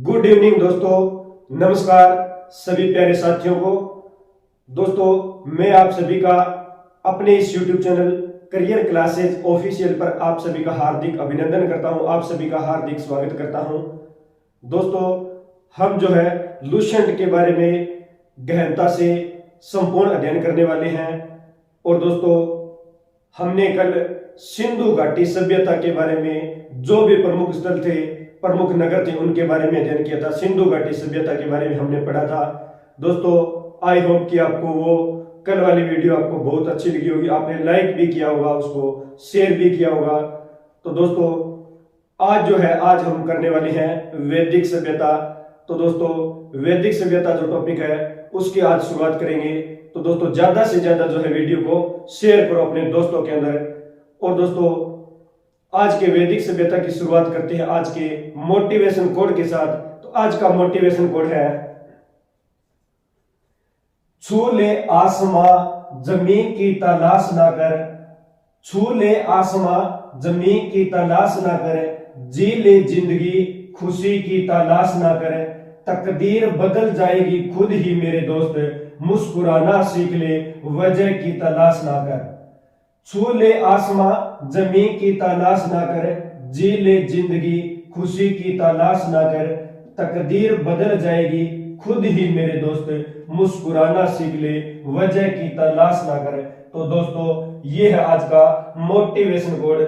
Good evening दोस्तों, नमस्कार सभी प्यारे साथियों को। दोस्तों, मैं आप सभी का अपने इस YouTube channel career classes official पर आप सभी का हार्दिक अभिनंदन करता हूं, आप सभी का हार्दिक स्वागत करता हूं। दोस्तों, हम जो है लुसेंट के बारे में गहनता से संपूर्ण अध्ययन करने वाले हैं। और दोस्तों, हमने कल सिंधु घाटी सभ्यता के बारे में जो भी प्रमुख स्थल थे, प्रमुख नगर थे, उनके बारे में अध्ययन किया था। सिंधु घाटी सभ्यता के बारे में हमने पढ़ा था। दोस्तों, आई होप कि आपको वो कल वाली वीडियो आपको बहुत अच्छी लगी होगी, आपने लाइक भी किया होगा, उसको शेयर भी किया होगा। तो दोस्तों, आज जो है आज हम करने वाले हैं वैदिक सभ्यता। तो दोस्तों, वैदिक सभ्यता जो टॉपिक है उसकी आज शुरुआत करेंगे। तो दोस्तों, ज्यादा से ज्यादा जो है वीडियो को शेयर करो अपने दोस्तों के अंदर। और दोस्तों, आज के वैदिक सभ्यता की शुरुआत करते हैं आज के मोटिवेशन कोड के साथ। तो आज का मोटिवेशन कोड है, छू ले आसमां जमीन की तलाश ना कर, छू ले आसमां जमीन की तलाश ना कर, जी ले जिंदगी खुशी की तलाश ना कर, तकदीर बदल जाएगी खुद ही मेरे दोस्त, मुस्कुराना सीख ले वजह की तलाश ना कर। छू ले आसमां जमीन की तलाश ना कर, जी ले जिंदगी खुशी की तलाश ना कर, तकदीर बदल जाएगी खुद ही मेरे दोस्त, मुस्कुराना सीख ले वजह की तलाश ना कर। तो दोस्तों, ये है आज का मोटिवेशन कोड।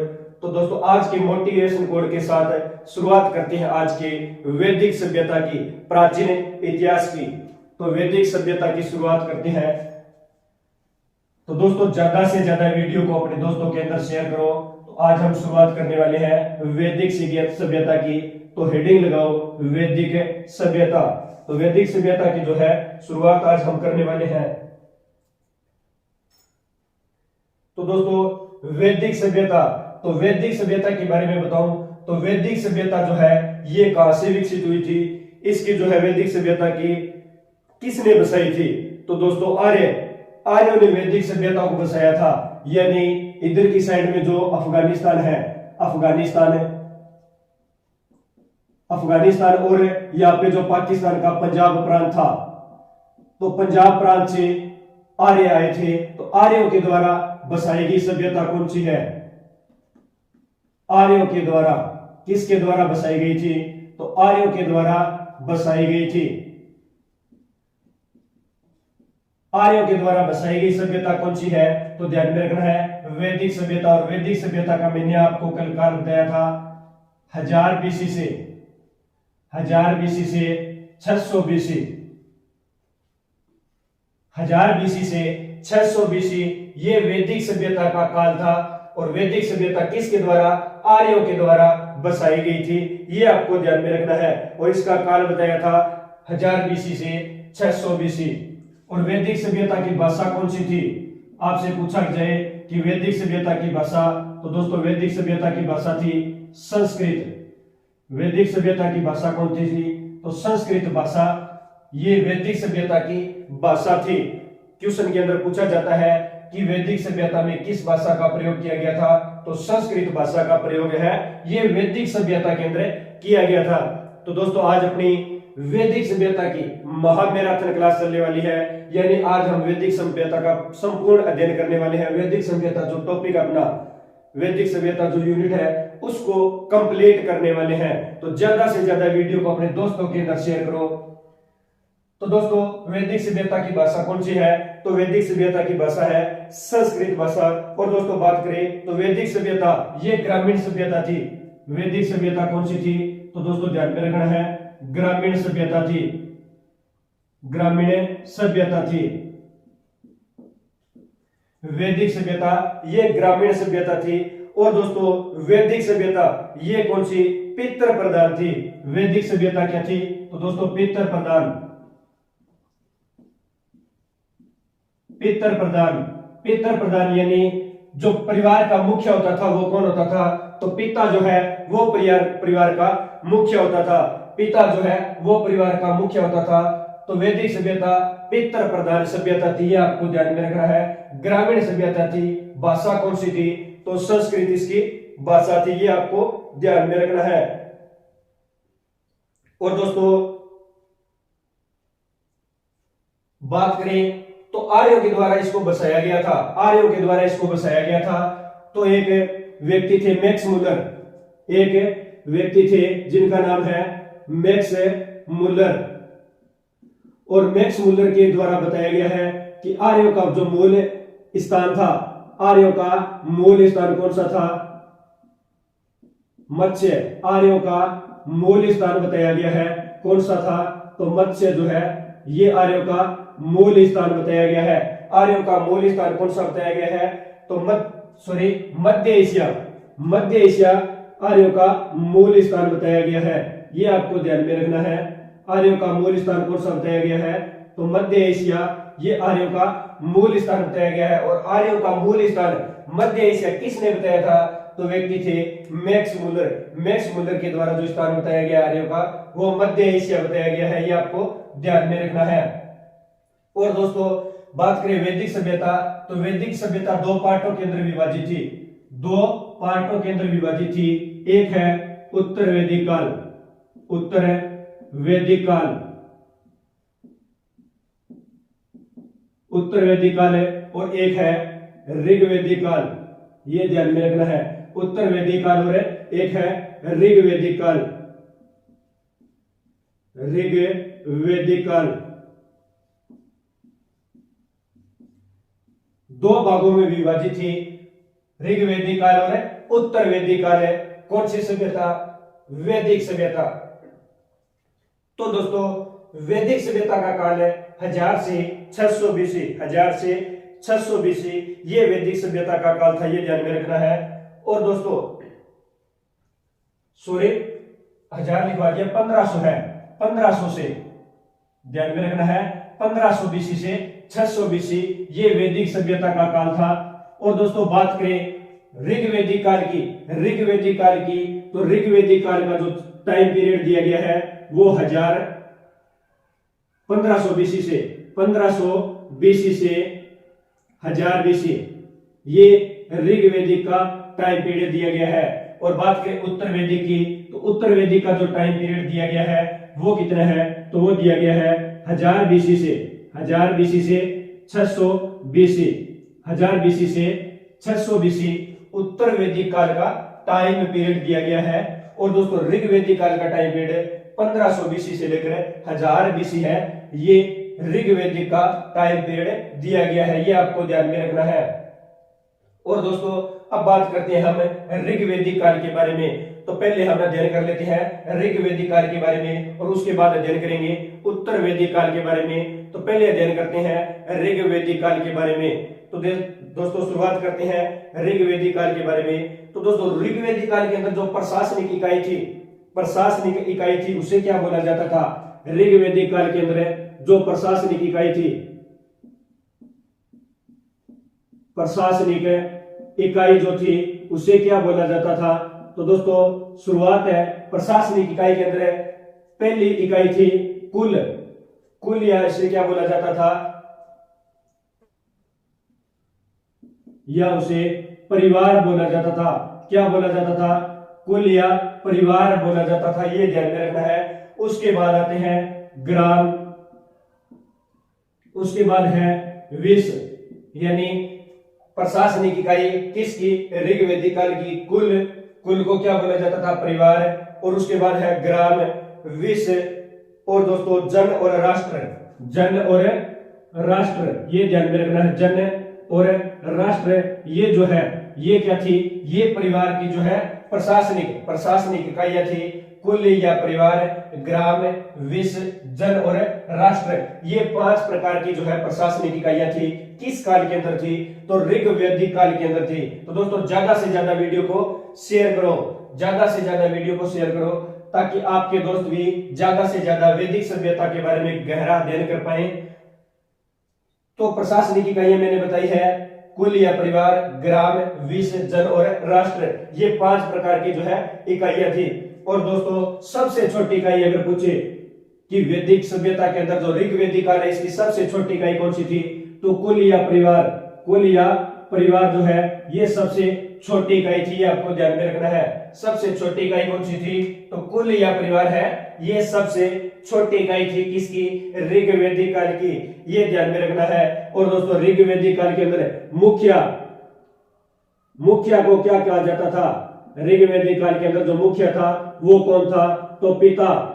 तो दोस्तों, आज के मोटिवेशन कोड के साथ शुरुआत करते हैं आज के वैदिक सभ्यता की, प्राचीन इतिहास की। तो वैदिक सभ्यता की शुरुआत करते हैं। तो दोस्तों, ज्यादा से ज्यादा वीडियो को अपने दोस्तों के अंदर शेयर करो। तो आज हम शुरुआत करने वाले हैं वैदिक सभ्यता की। तो हेडिंग लगाओ वैदिक सभ्यता। तो वैदिक सभ्यता की जो है शुरुआत आज हम करने वाले हैं। तो दोस्तों, वैदिक सभ्यता, तो वैदिक सभ्यता के बारे में बताऊं तो वैदिक सभ्यता जो है ये कहां से विकसित हुई थी, इसकी जो है वैदिक सभ्यता की किसने बसाई थी। तो दोस्तों, आर्यों ने वैदिक सभ्यता को बसाया था। यानी इधर की साइड में जो अफगानिस्तान है, अफगानिस्तान और यहाँ पे जो पाकिस्तान का पंजाब प्रांत था, तो पंजाब प्रांत से आर्य आए थे। तो आर्यों के द्वारा बसाई गई सभ्यता कौन सी है? आर्यों के द्वारा, किसके द्वारा बसाई गई थी? तो आर्यों के द्वारा बसाई गई थी। आर्यों के द्वारा बसाई गई सभ्यता कौन सी है? तो ध्यान में रखना है वैदिक सभ्यता। और वैदिक सभ्यता का मैंने आपको कल काल बताया था 1000 बीसी से 600 बीसी, 1000 बीसी से 600 बीसी ये वैदिक सभ्यता का काल था। और वैदिक सभ्यता किसके द्वारा? आर्यों के द्वारा बसाई गई थी, ये आपको ध्यान में रखना है। और इसका काल बताया था 1000 बीसी से 600 बीसी। और वैदिक सभ्यता की भाषा कौन सी थी? आपसे पूछा जाए कि वैदिक सभ्यता की भाषा, तो दोस्तों वैदिक सभ्यता की भाषा थी संस्कृत। वैदिक सभ्यता की भाषा कौन सी थी? तो संस्कृत भाषा, ये वैदिक सभ्यता की भाषा थी। क्वेश्चन के अंदर पूछा जाता है कि वैदिक सभ्यता में किस भाषा का प्रयोग किया गया था? तो संस्कृत भाषा का प्रयोग है, ये वैदिक सभ्यता के अंदर किया गया था। तो दोस्तों, आज अपनी वैदिक सभ्यता की महामैराथन क्लास चलने वाली है। यानी आज हम वैदिक सभ्यता का संपूर्ण अध्ययन करने वाले हैं। वैदिक सभ्यता जो टॉपिक अपना, वैदिक सभ्यता जो यूनिट है उसको कंप्लीट करने वाले हैं। तो ज्यादा से ज्यादा वीडियो को अपने दोस्तों के अंदर शेयर करो। तो दोस्तों, वैदिक सभ्यता की भाषा कौन सी है? तो वैदिक सभ्यता की भाषा है संस्कृत भाषा। और दोस्तों, बात करें तो वैदिक सभ्यता ये ग्रामीण सभ्यता थी। वैदिक सभ्यता कौन सी थी? तो दोस्तों, ध्यान में रखना है ग्रामीण सभ्यता थी, ग्रामीण सभ्यता थी। वैदिक सभ्यता ये ग्रामीण सभ्यता थी। और दोस्तों, वैदिक सभ्यता ये कौन सी? पितृ प्रधान थी। वैदिक सभ्यता क्या थी? तो दोस्तों, पितृ प्रधान, पितृ प्रधान यानी जो परिवार का मुख्य होता था वो कौन होता था? तो पिता जो है वो परिवार का मुख्य होता था। पिता जो है वो परिवार का मुख्य होता था। तो वैदिक सभ्यता पितृ प्रधान सभ्यता थी, ये आपको ध्यान में रखना है। ग्रामीण सभ्यता थी। भाषा कौन सी थी? तो संस्कृत इसकी भाषा थी, ये आपको ध्यान में रखना है। और दोस्तों बात करें तो आर्यों के द्वारा इसको बसाया गया था, आर्यों के द्वारा इसको बसाया गया था। तो एक व्यक्ति थे मैक्स मुलर, एक व्यक्ति थे जिनका नाम है मैक्स मुलर, और मैक्स मुलर के द्वारा बताया गया है कि आर्यों का जो मूल स्थान था, आर्यों का मूल स्थान कौन सा था? मत्स्य। आर्यों का मूल स्थान बताया गया है कौन सा था? तो मत्स्य जो है ये आर्यों का मूल स्थान बताया गया है। आर्यों का मूल स्थान कौन सा बताया गया है? तो मध्य एशिया, मध्य एशिया आर्यों का मूल स्थान बताया गया है। ये आपको ध्यान में रखना है। आर्यों का मूल स्थान कौन सा बताया गया है? तो मध्य एशिया ये आर्यों का मूल स्थान बताया गया है। और आर्यों का मूल स्थान मध्य एशिया किसने बताया था? तो व्यक्ति थे मैक्स मुलर। मैक्स मुलर के द्वारा जो स्थान बताया गया आर्यों का वो मध्य एशिया बताया गया है। ये आपको ध्यान में रखना है। और दोस्तों बात करें वैदिक सभ्यता, तो वैदिक सभ्यता दो पार्टों के अंदर विभाजित थी, दो पार्टों के अंदर विभाजित थी। एक है उत्तर वैदिक काल, उत्तर वैदिक काल, उत्तर वैदिक काल है, और एक है ऋग्वैदिक काल। ये ध्यान में रखना है, उत्तर वैदिक काल और एक है ऋग्वैदिक काल, ऋग्वैदिक काल। दो भागों में विभाजित थी, ऋग्वैदिक काल और उत्तर वैदिक काल है। कौन सी सभ्यता? वैदिक सभ्यता। तो दोस्तों वैदिक सभ्यता का काल है 1000 से 600 बीसी, 1000 से 600 बीसी ये वैदिक सभ्यता का काल था। ये ध्यान में रखना है। और दोस्तों सॉरी 1000 लिखवा दिया, 1500 है, 1500 से ध्यान में रखना है, 1500 बीसी से 600 बीसी ये वैदिक सभ्यता का काल था। और दोस्तों बात करें ऋग्वैदिक काल की, ऋग्वैदिक काल की, तो ऋग्वैदिक काल का जो टाइम पीरियड दिया गया है वो 1500 बीसी से 1500 बीसी से 1000 बीसी ये ऋग्वैदिक का टाइम पीरियड दिया गया है। और बात करें उत्तर वैदिक की, तो उत्तर वैदिक का जो टाइम पीरियड दिया गया है वो कितना है? तो वो दिया गया है 1000 बीसी से 1000 बीसी से 600 बीसी, 1000 बीसी से 600 बीसी उत्तर वैदिक काल का टाइम पीरियड दिया गया है। और दोस्तों ऋग्वैदिक काल का टाइम पीरियड 1500 बीसी से लेकर 1000 बीसी है। ये ऋग्वैदिक का टाइम पीरियड दिया गया है। ये आपको ध्यान में रखना है। और दोस्तों अब बात करते हैं हम ऋग्वैदिक काल के बारे में। तो पहले हम अध्ययन कर लेते हैं ऋग्वैदिक काल के बारे में और उसके बाद अध्ययन करेंगे उत्तर वैदिक काल के बारे में। तो पहले अध्ययन करते हैं ऋग्वैदिक काल के बारे में। तो दोस्तों शुरुआत करते हैं ऋग्वैदिक काल के बारे में। तो दोस्तों ऋग्वैदिक काल के अंदर जो प्रशासनिक इकाई थी, प्रशासनिक इकाई थी उसे क्या बोला जाता था? ऋग्वैदिक काल के अंदर जो प्रशासनिक इकाई थी, प्रशासनिक इकाई जो थी उसे क्या बोला जाता था? तो दोस्तों शुरुआत है प्रशासनिक इकाई के अंदर पहली इकाई थी कुल, कुल या इसे क्या बोला जाता था? या उसे परिवार बोला जाता था। क्या बोला जाता था? कुल या परिवार बोला जाता था। ये ध्यान में रखना है। उसके बाद आते हैं ग्राम, उसके बाद है विश्व, यानी प्रशासनिक इकाई किसकी? ऋग्वैदिक काल की कुल, कुल को क्या बोला जाता था? परिवार। और उसके बाद है ग्राम, विश्व और दोस्तों जन और राष्ट्र, जन और राष्ट्र। ये ध्यान में रखना है, जन और राष्ट्र ये जो है ये क्या थी? ये परिवार की जो है प्रशासनिक इकाइयां थी। कुल या परिवार, ग्राम, विश्व, जन और राष्ट्र ये 5 प्रकार की जो है प्रशासनिक इकाइयां थी। किस काल के अंदर थी? तो ऋग्वैदिक काल के अंदर थी। तो दोस्तों ज्यादा से ज्यादा वीडियो को शेयर करो, ज्यादा से ज्यादा वीडियो को शेयर करो ताकि आपके दोस्त भी ज्यादा से ज्यादा वैदिक सभ्यता के बारे में गहरा अध्ययन कर पाए। तो प्रशासनिक इकाइयां मैंने बताई है कुल या परिवार, ग्राम, विश्व, जन और राष्ट्र ये 5 प्रकार की जो है इकाइयां थी। और दोस्तों सबसे छोटी इकाई अगर पूछे कि वैदिक सभ्यता के अंदर जो ऋग्वैदिक काल है इसकी सबसे छोटी इकाई कौन सी थी? तो कुल या परिवार, कुल या परिवार जो है ये सबसे छोटी इकाई थी। ये आपको ध्यान में रखना है। सबसे छोटी इकाई कौन सी थी? तो कुल या परिवार है ये सबसे छोटी इकाई थी किसकी, ऋग्वेदिक काल की, ये ध्यान में रखना है। और दोस्तों ऋग्वेदिक काल के अंदर मुखिया को क्या कहा जाता था, ऋग्वेदिक काल के अंदर जो मुखिया था वो कौन था, तो पिता,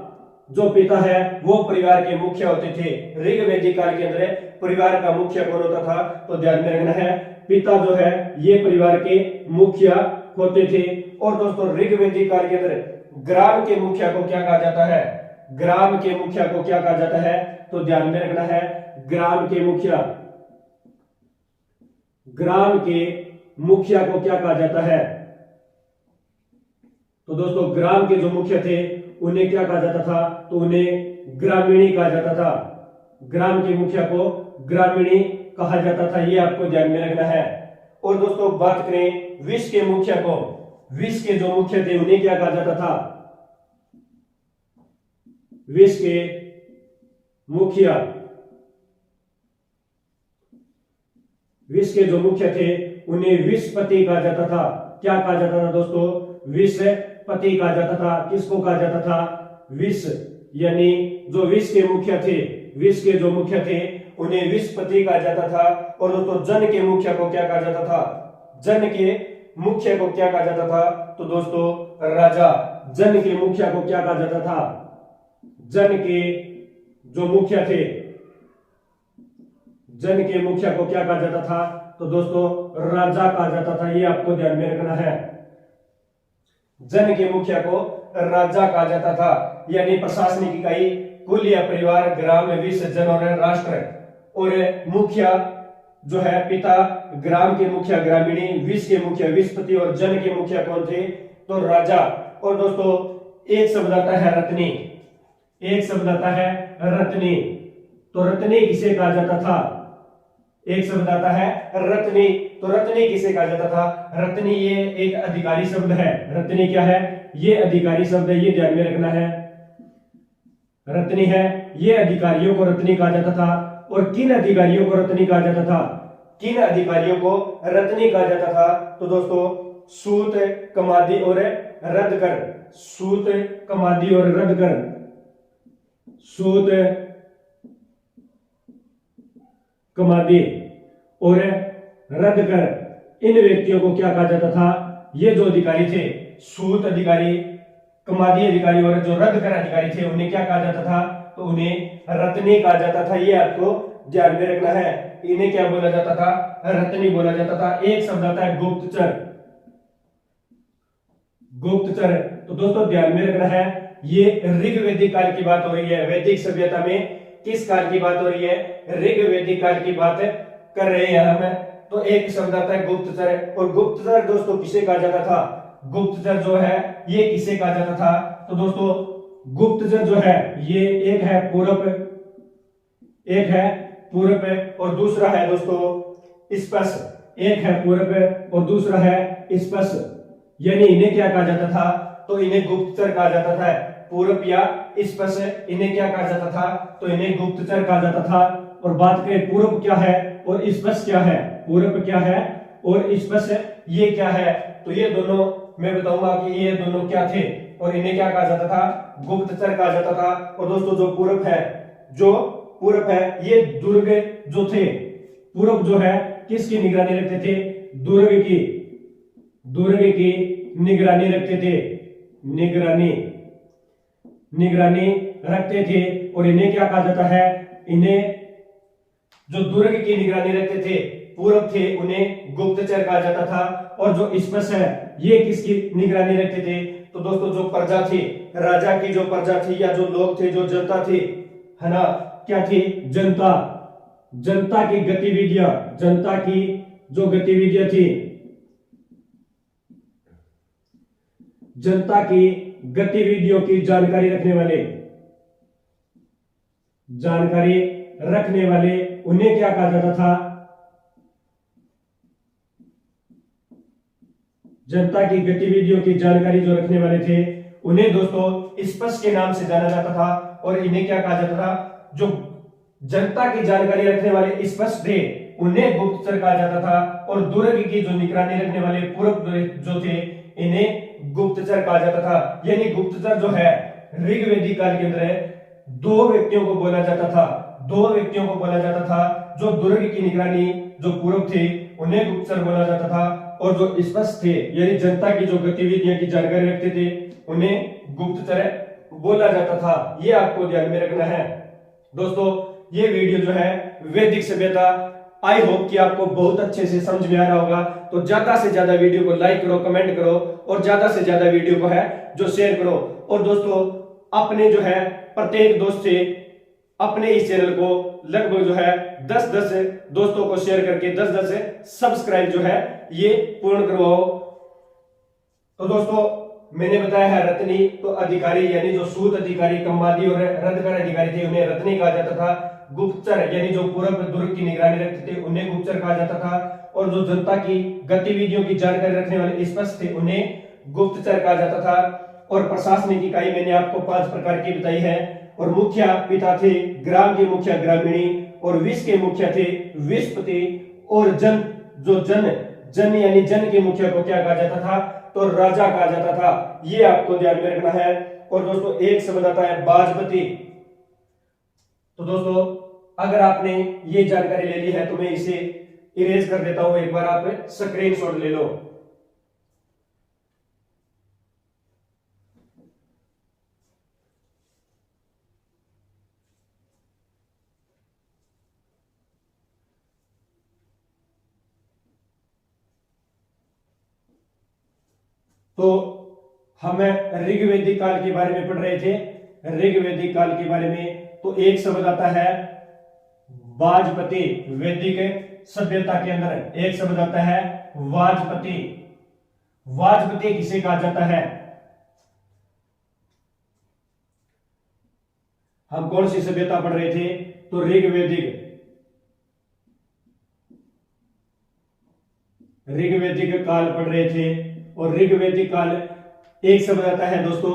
जो पिता है वो परिवार के मुखिया होते थे। ऋग्वेदिक काल के अंदर परिवार का मुखिया कौन होता था, तो ध्यान में रखना है पिता जो है ये परिवार के मुखिया होते थे। और दोस्तों ऋग्वेदिक काल के अंदर ग्राम के मुखिया को क्या कहा जाता है, ग्राम के मुखिया को क्या कहा जाता है, तो ध्यान में रखना है ग्राम के मुखिया को क्या कहा जाता है, तो दोस्तों ग्राम के जो मुखिया थे उन्हें क्या कहा जाता था, तो उन्हें ग्रामीणी कहा जाता था। ग्राम के मुखिया को ग्रामीणी कहा जाता था, ये आपको ध्यान में रखना है। और दोस्तों बात करें विश्व के मुखिया को, विश्व के जो मुखिया थे उन्हें क्या कहा जाता था, विश्व के जो मुखिया थे उन्हें विश्वपति कहा जाता था। क्या कहा जाता था दोस्तों, विश्वपति कहा जाता था। किसको कहा जाता था, विश्व, यानी जो विश्व के मुखिया थे उन्हें विश्वपति कहा जाता था। और दोस्तों जन के मुखिया को क्या कहा जाता था, जन के मुखिया को क्या कहा जाता था, तो दोस्तों राजा। जन के मुखिया को क्या कहा जाता था, जन के जो मुखिया थे, जन के मुखिया को क्या कहा जाता था, तो दोस्तों राजा कहा जाता था, ये आपको ध्यान में रखना है। जन के मुखिया को राजा कहा जाता था, यानी प्रशासनिक इकाई कुल या परिवार, ग्राम, विश्व, जन और राष्ट्र। और मुखिया जो है पिता, ग्राम के मुखिया ग्रामीणी, विश्व के मुखिया विश्वपति और जन के मुखिया कौन थे, तो राजा। और दोस्तों एक शब्द आता है रत्नी, एक शब्द आता है रत्नी, तो रत्नी किसे कहा जाता था, एक शब्द आता है रत्नी, तो रत्नी किसे कहा जाता था, रत्नी ये एक अधिकारी शब्द है। रत्नी क्या है, ये अधिकारी शब्द है, ये ध्यान में रखना है। रत्नी है, ये अधिकारियों को रत्नी कहा जाता था। और किन अधिकारियों को रत्नी कहा जाता था, किन अधिकारियों को रत्नी कहा जाता था, तो दोस्तों सूत, कमादी और रद्दकर, सूत, कमादी और रद्दकर, सूत, कमादी और रद्दकर, इन व्यक्तियों को क्या कहा जाता था, ये जो अधिकारी थे, सूत अधिकारी, कमादी अधिकारी और जो रद्दकर अधिकारी थे उन्हें क्या कहा जाता था, तो उन्हें रत्नी कहा जाता था, ये आपको ध्यान में रखना है। इन्हें क्या बोला जाता था, रत्नी बोला जाता था। एक शब्द आता है गुप्तचर, गुप्तचर, तो दोस्तों ध्यान में रखना है ये ऋग्वेदिक काल की बात हो रही है। वैदिक सभ्यता में किस काल की बात हो रही है, ऋग्वेदिक काल की बात कर रहे हैं हम। तो एक शब्द आता है गुप्तचर, और गुप्तचर दोस्तों किसे कहा जाता था, गुप्तचर जो है ये किसे कहा जाता था, तो दोस्तों गुप्तचर जो है ये एक है पूरब और दूसरा है दोस्तों स्पष्ट, एक है पूरब और दूसरा है स्पष्ट, यानी इन्हें क्या कहा जाता था, तो इन्हें गुप्तचर कहा जाता था। पूरब या स्पष्ट इन्हें क्या कहा जाता था, तो इन्हें गुप्तचर कहा जाता था। और बात करें पूरब क्या है और स्पष्ट क्या है, पूरब क्या है और स्पष्ट ये क्या है, तो ये दोनों मैं बताऊंगा कि ये दोनों क्या थे और इन्हें क्या कहा जाता था, गुप्तचर कहा जाता था। और दोस्तों जो पूरब है ये दुर्ग जो थे, पूरब जो है किसकी निगरानी रखते थे, दुर्ग की निगरानी रखते थे, निगरानी रखते थे। और इन्हें क्या कहा जाता है, इन्हें जो दुर्ग की निगरानी रखते थे पूरब थे उन्हें गुप्तचर कहा जाता था। और जो स्पष्ट है ये किसकी निगरानी रखते थे, तो दोस्तों जो प्रजा थी, राजा की जो प्रजा थी या जो लोग थे, जो जनता थी, है ना, क्या थी, जनता की गतिविधियां, जनता की जो गतिविधियां थी, जनता की गतिविधियों की जानकारी रखने वाले उन्हें क्या कहा जाता था, जनता की गतिविधियों की जानकारी जो रखने वाले थे उन्हें दोस्तों स्पष्ट के नाम से जाना जाता था। और इन्हें क्या कहा जाता था, जो जनता की जानकारी रखने वाले स्पष्ट थे उन्हें गुप्तचर कहा जाता था। और दुर्ग की जो निगरानी रखने वाले पूरब जो थे इन्हें गुप्तचर कहा जाता था। यानी गुप्तचर जो है ऋग्वेदिक काल के अंदर दो व्यक्तियों को बोला जाता था, दो व्यक्तियों को बोला जाता था। जो दुर्ग की निगरानी जो पूर्व थे उन्हें गुप्तचर बोला जाता था, और जो स्पष्ट थे यानी जनता की जो गतिविधियों की जानकारी रखते थे उन्हें गुप्तचर बोला जाता था। ये आपको ध्यान में रखना है। दोस्तों ये वीडियो जो है वैदिक सभ्यता, आई होप कि आपको बहुत अच्छे से समझ में आ रहा होगा। तो ज्यादा से ज्यादा वीडियो को लाइक करो, कमेंट करो, और ज्यादा से ज्यादा वीडियो को है जो शेयर करो। और दोस्तों अपने जो है प्रत्येक दोस्त से अपने इस चैनल को लगभग जो है 10-10 दोस्तों को शेयर करके 10-10 सब्सक्राइब जो है ये पूर्ण करवाओ। तो दोस्तों मैंने बताया है रत्नी, तो अधिकारी यानी जो सूत अधिकारी, कम्मादी और रदकर अधिकारी थे उन्हें रत्नी कहा जाता था। गुप्तचर यानी जो पूर्व दुर्ग की निगरानी रखते थे उन्हें गुप्तचर कहा जाता था, और जो जनता की गतिविधियों की जानकारी रखने वाले स्पष्ट थे उन्हें गुप्तचर कहा जाता था। और प्रशासनिक इकाई मैंने आपको 5 प्रकार की बताई है। और मुखिया पिता थे, ग्राम के मुखिया ग्रामीणी, और विष के मुखिया थे विषपति, और जन यानी जन के मुखिया को क्या कहा जाता था, तो राजा कहा जाता था। ये आपको ध्यान में रखना है। और दोस्तों एक शब्द आता है बाजपति। तो दोस्तों अगर आपने ये जानकारी ले ली है तो मैं इसे इरेज कर देता हूं, एक बार आप स्क्रीनशॉट ले लो। तो हम ऋग्वेदिक काल के बारे में पढ़ रहे थे। ऋग्वेदिक काल के बारे में तो एक शब्द आता है वाजपति। वैदिक सभ्यता के अंदर एक शब्द आता है वाजपति। वाजपति किसे कहा जाता है? हम कौन सी सभ्यता पढ़ रहे थे? तो ऋग्वेदिक काल पढ़ रहे थे। और ऋग्वेदिक काल एक शब्द आता है दोस्तों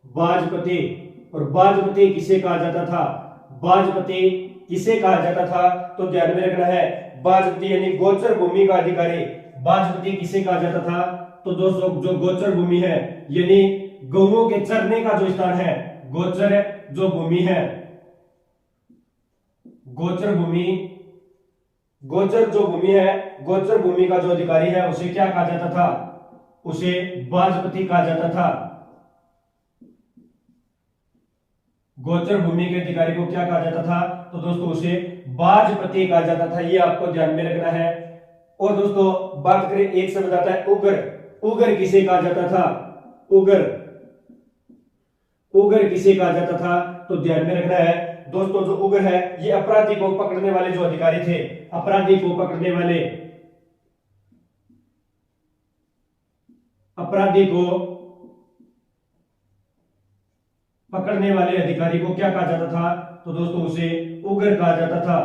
वाजपति। और वाजपति किसे कहा जाता था? वाजपति किसे कहा जाता था? तो ध्यान में रखना है, वाजपति यानी गोचर भूमि का अधिकारी। वाजपति किसे कहा जाता था? तो दोस्तों जो गोचर भूमि है यानी गौओं के चरने का जो स्थान है, गोचर जो भूमि है, गोचर जो भूमि है, गोचर भूमि का जो अधिकारी है उसे क्या कहा जाता था? उसे वाजपति कहा जाता था। गोचर भूमि के अधिकारी को क्या कहा जाता था? तो दोस्तों उसे वाजपति कहा जाता था। ये आपको ध्यान में रखना है। और दोस्तों बात करें, एक शब्द आता है उगर। उगर किसे कहा जाता था? उगर किसे कहा जाता था? तो ध्यान में रखना है दोस्तों, जो उगर है ये अपराधी को पकड़ने वाले जो अधिकारी थे, अपराधी को पकड़ने वाले अधिकारी को क्या कहा जाता था? तो दोस्तों उसे उगर कहा जाता था।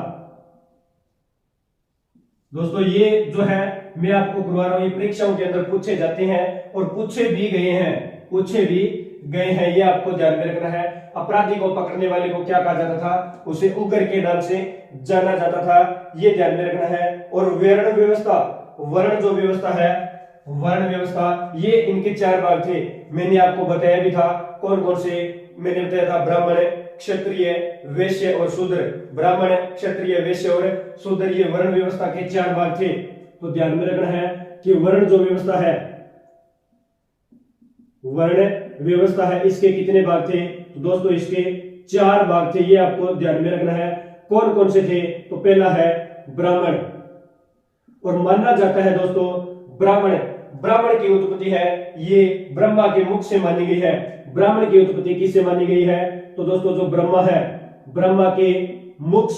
दोस्तों ये जो है मैं आपको करवा रहा हूं, ये परीक्षाओं के अंदर पूछे जाते हैं और पूछे भी गए हैं। ये आपको ध्यान में रखना है। अपराधी को पकड़ने वाले को क्या कहा जाता था? उसे उगर के नाम से जाना जाता था। ये ध्यान में रखना है। और वर्ण व्यवस्था ये इनके 4 भाग थे। मैंने आपको बताया भी था कौन कौन से। मैंने बताया था ब्राह्मण, क्षत्रिय, वैश्य और शूद्र। ब्राह्मण, क्षत्रिय, वैश्य और शूद्र, ये वर्ण व्यवस्था के 4 भाग थे। तो ध्यान में रखना है कि वर्ण व्यवस्था है इसके कितने भाग थे? तो दोस्तों इसके 4 भाग थे। ये आपको ध्यान में रखना है। कौन कौन से थे? तो पहला है ब्राह्मण। और माना जाता है दोस्तों ब्राह्मण की उत्पत्ति है ये ब्रह्मा के मुख से मानी गई है। ब्राह्मण की उत्पत्ति किससे मानी गई है? तो दोस्तों जो ब्रह्मा है, ब्रह्मा के मुख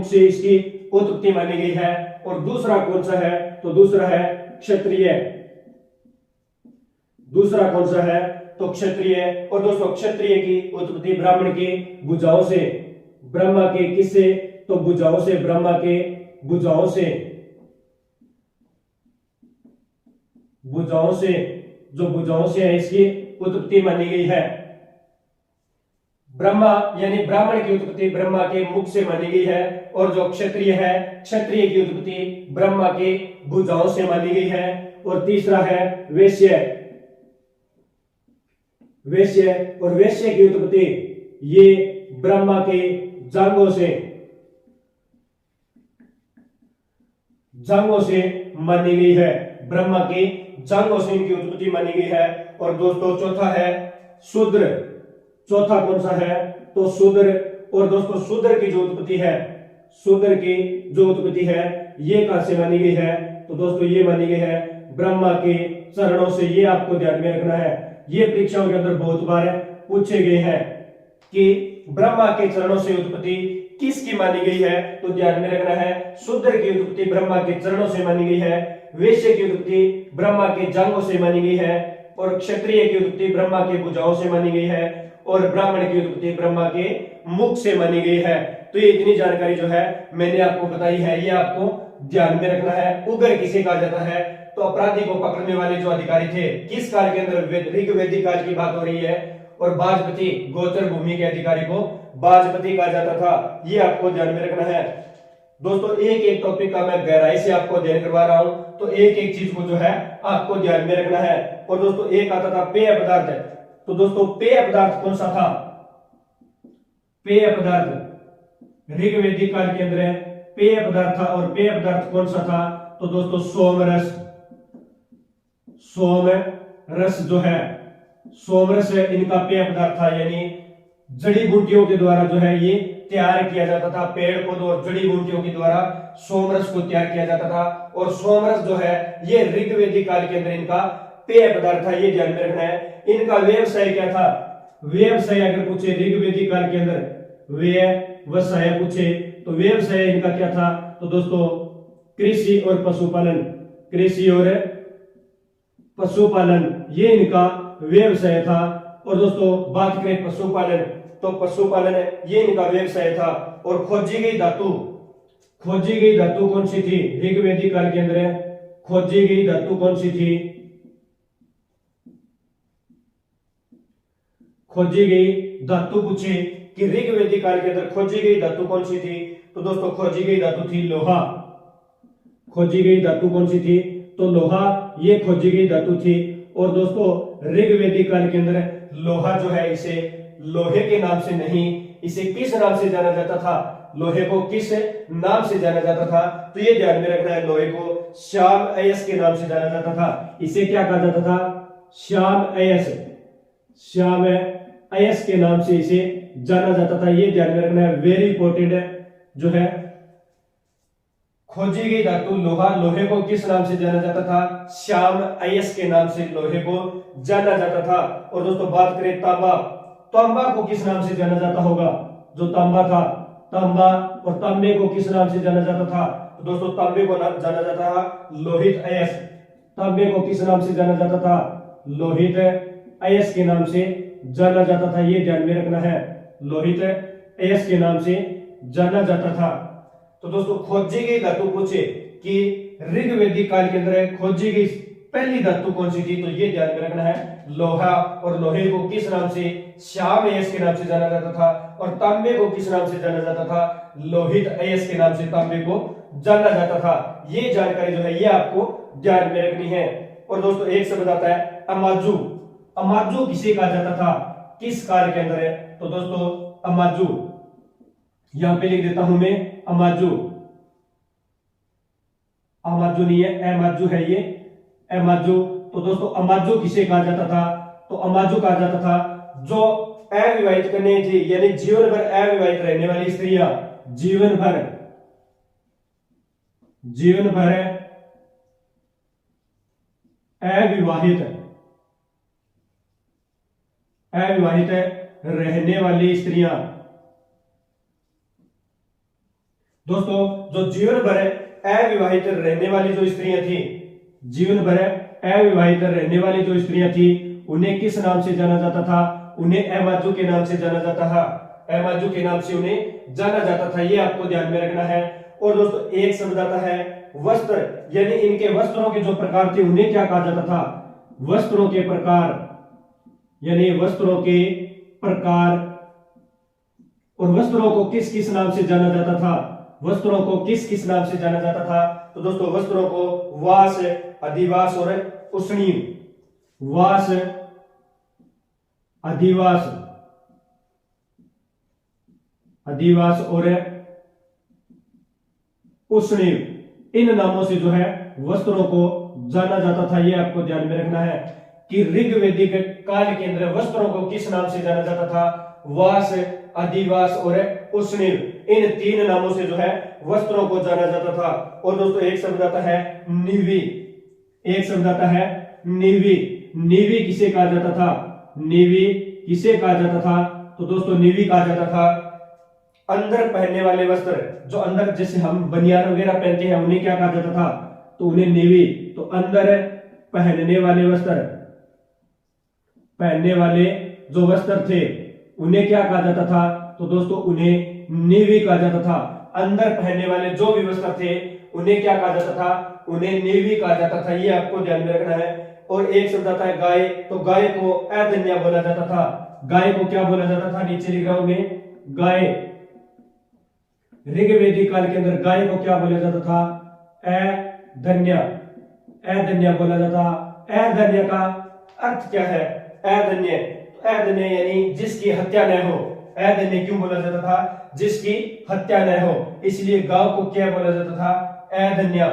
से इसकी उत्पत्ति मानी गई है। और दूसरा कौन सा है? तो दूसरा है क्षत्रिय। दूसरा कौन सा है? तो क्षत्रिय। और दोस्तों क्षत्रिय की उत्पत्ति ब्राह्मण के भुजाओं से। ब्रह्मा के किससे? तो भुजाओं से। ब्रह्मा के भुजाओं से है इसकी उत्पत्ति मानी गई है। ब्रह्मा यानी ब्राह्मण की उत्पत्ति ब्रह्मा के मुख से मानी गई है। और जो क्षत्रिय है, क्षत्रिय की उत्पत्ति ब्रह्मा के भुजाओं से मानी गई है। और तीसरा है वैश्य। वैश्य, और वैश्य की उत्पत्ति ये ब्रह्मा के जांघों से मानी गई है। ब्रह्मा के जांघों से इनकी उत्पत्ति मानी गई है। और दोस्तों चौथा है शूद्र। चौथा कौन सा है? तो शूद्र। और दोस्तों शूद्र की जो उत्पत्ति है, शूद्र की जो उत्पत्ति है ये कहां से मानी गई है? तो दोस्तों ये मानी गई है ब्रह्मा के चरणों से। ये आपको ध्यान में रखना है। ये परीक्षाओं के अंदर बहुत बार पूछे गए हैं कि ब्रह्मा के चरणों से उत्पत्ति किसकी मानी गई है? तो ध्यान में रखना है शूद्र की उत्पत्ति ब्रह्मा के चरणों से मानी गई है, वैश्य की उत्पत्ति ब्रह्मा के जांघों से मानी गई है, और क्षत्रिय की उत्पत्ति ब्रह्मा के भुजाओं से मानी गई है, और ब्राह्मण की उत्पत्ति ब्रह्मा के मुख से मानी गई है। तो ये इतनी जानकारी जो है मैंने आपको बताई है, ये आपको ध्यान में रखना है। उग्र किसे कहा जाता है? तो अपराधी को पकड़ने वाले जो अधिकारी थे, किस काल के अंदर? ऋग्वैदिक काल की बात हो रही है। और बाजपति, गोचर भूमि के अधिकारी को बाजपति कहा जाता था। ये आपको ध्यान में रखना है। दोस्तों एक एक टॉपिक का मैं गहराई से आपको अध्ययन करवा रहा हूं, तो एक एक चीज को जो है आपको ध्यान में रखना है। और दोस्तों एक आता था पेय पदार्थ। तो दोस्तों पेय पदार्थ कौन सा था? पेय पदार्थ ऋग्वैदिक काल के अंदर पेय पदार्थ था। और पेय पदार्थ कौन सा था? तो दोस्तों सोमरस। सोमरस जो है, सोमरस इनका पेय पदार्थ था। यानी जड़ी बूटियों के द्वारा जो है ये तैयार किया जाता था। पेड़ पौधों और जड़ी बूटियों के द्वारा सोमरस को तैयार किया जाता था। और सोमरस जो है ये ऋग्वैदिक काल के अंदर इनका पेय पदार्थ था। ये ध्यान में रखना है। इनका व्यवसाय क्या था? व्यवसाय अगर पूछे ऋग्वैदिक काल के अंदर व्यवसाय पूछे तो व्यवसाय इनका क्या था? तो दोस्तों कृषि और पशुपालन। कृषि और पशुपालन ये इनका व्यवसाय था। और दोस्तों बात करें पशुपालन, तो पशुपालन ये इनका व्यवसाय था। और खोजी गई धातु कौन सी थी ऋग्वैदिक काल के अंदर? खोजी गई धातु कौन सी थी? खोजी गई धातु पूछे कि ऋग्वैदिक काल के अंदर खोजी गई धातु कौन सी थी? तो दोस्तों खोजी गई धातु थी लोहा। खोजी गई धातु कौन सी थी? तो लोहा ये खोजी गई धातु थी। और दोस्तों ऋग्वैदिक काल के अंदर लोहा जो है इसे लोहे के नाम से नहीं, इसे किस नाम से जाना जाता था? लोहे को किस नाम से जाना जाता था? तो ये ध्यान में रखना है, लोहे को श्याम अयस के नाम से जाना जाता था। इसे क्या कहा जाता था? श्याम अयस। श्याम अयस के नाम से इसे जाना जाता था। ये ध्यान में रखना है, वेरी इंपॉर्टेंट जो है। खोजी गई धातु लोहा, लोहे को किस नाम से जाना जाता था? श्याम अयस के नाम से लोहे को जाना जाता था। और दोस्तों बात करें तांबा, तांबा को किस नाम से जाना जाता होगा? जो तांबा था, तांबा और तांबे को किस नाम से जाना जाता था? तो दोस्तों तांबे को जाना जाता था लोहित अयस। तांबे को किस नाम से जाना जाता था? लोहित अयस के नाम से जाना जाता था। ये ध्यान में रखना है, लोहित अयस के नाम से जाना जाता था। तो दोस्तों खोजी गई धातु पूछे कि ऋग्वैदिक काल के अंदर खोजी गई पहली धातु कौन सी थी? तो ये ध्यान में रखना है, लोहा। और लोहे को किस नाम से? श्याम अयस के नाम से जाना जाता था। और तांबे को किस नाम से जाना जाता था? लोहित अयस के नाम से तांबे को जाना जाता था। ये जानकारी जो है ये आपको ध्यान में रखनी है। और दोस्तों एक शब्द आता है अमाजू। अमाजू किसे कहा जाता था? किस काल के अंदर है? तो दोस्तों अमाजू यहां पे लिख देता हूं मैं, अमाजू। अमाजू नहीं है, अमाजू है ये, अमाजू। तो दोस्तों अमाजू किसे कहा जाता था? तो अमाजू कहा जाता था जो अविवाहित कन्या थी, यानी जीवन भर अविवाहित रहने वाली स्त्रियां, जीवन भर अविवाहित रहने वाली स्त्रियां। दोस्तों जो जीवन भर अविवाहित रहने वाली जो स्त्रियां थी, जीवन भर अविवाहित रहने वाली जो स्त्रियां थी, उन्हें किस नाम से जाना जाता था? उन्हें अमाजू के नाम से जाना जाता था। अमाजू के नाम से उन्हें जाना जाता था। ये आपको ध्यान में रखना है। और दोस्तों एक शब्द आता है वस्त्र, यानी इनके वस्त्रों के जो प्रकार थे उन्हें क्या कहा जाता था? वस्त्रों के प्रकार, यानी वस्त्रों के प्रकार। और वस्त्रों को किस किस नाम से जाना जाता था? वस्त्रों को किस किस नाम से जाना जाता था? तो दोस्तों वस्त्रों को वास, अधिवास और उष्णीम। वास, अधिवास, अधिवास और उष्णीव, इन नामों से जो है वस्त्रों को जाना जाता था। ये आपको ध्यान में रखना है कि ऋग्वैदिक काल के अंदर वस्त्रों को किस नाम से जाना जाता था? वास, अधिवास और उष्णीव, इन तीन नामों से जो है वस्त्रों को जाना जाता था। और दोस्तों एक शब्द आता है नीवी, एक शब्द आता है नीवी। नीवी किसे कहा जाता था? नीवी किसे कहा जाता था? तो दोस्तों नीवी कहा जाता था अंदर पहनने वाले वस्त्र, जो अंदर जैसे हम बनियान वगैरह पहनते हैं उन्हें क्या कहा जाता था? तो उन्हें नीवी। तो अंदर पहनने वाले वस्त्र, पहनने वाले जो वस्त्र थे उन्हें क्या कहा जाता था? तो दोस्तों उन्हें नीवी कहा जाता था। अंदर पहनने वाले जो भी वस्त्र थे उन्हें क्या कहा जाता था? उन्हें नीवी कहा जाता था। ये आपको ध्यान में रखना है। और एक शब्द आता है गाय, तो गाय को अधन्या बोला जाता था। गाय को क्या बोला जाता था? नीचे लिख रहा हूं मैं, गाय। ऋग्वैदिक काल के अंदर गाय को क्या बोला जाता था? अधन्या, अधन्या बोला जाता। अधन्या का अर्थ क्या है? अधन्य, अधन्य यानी जिसकी हत्या न हो। अधन्य क्यों बोला जाता था? जिसकी हत्या न हो, इसलिए गांव को क्या बोला जाता था? अधन्या।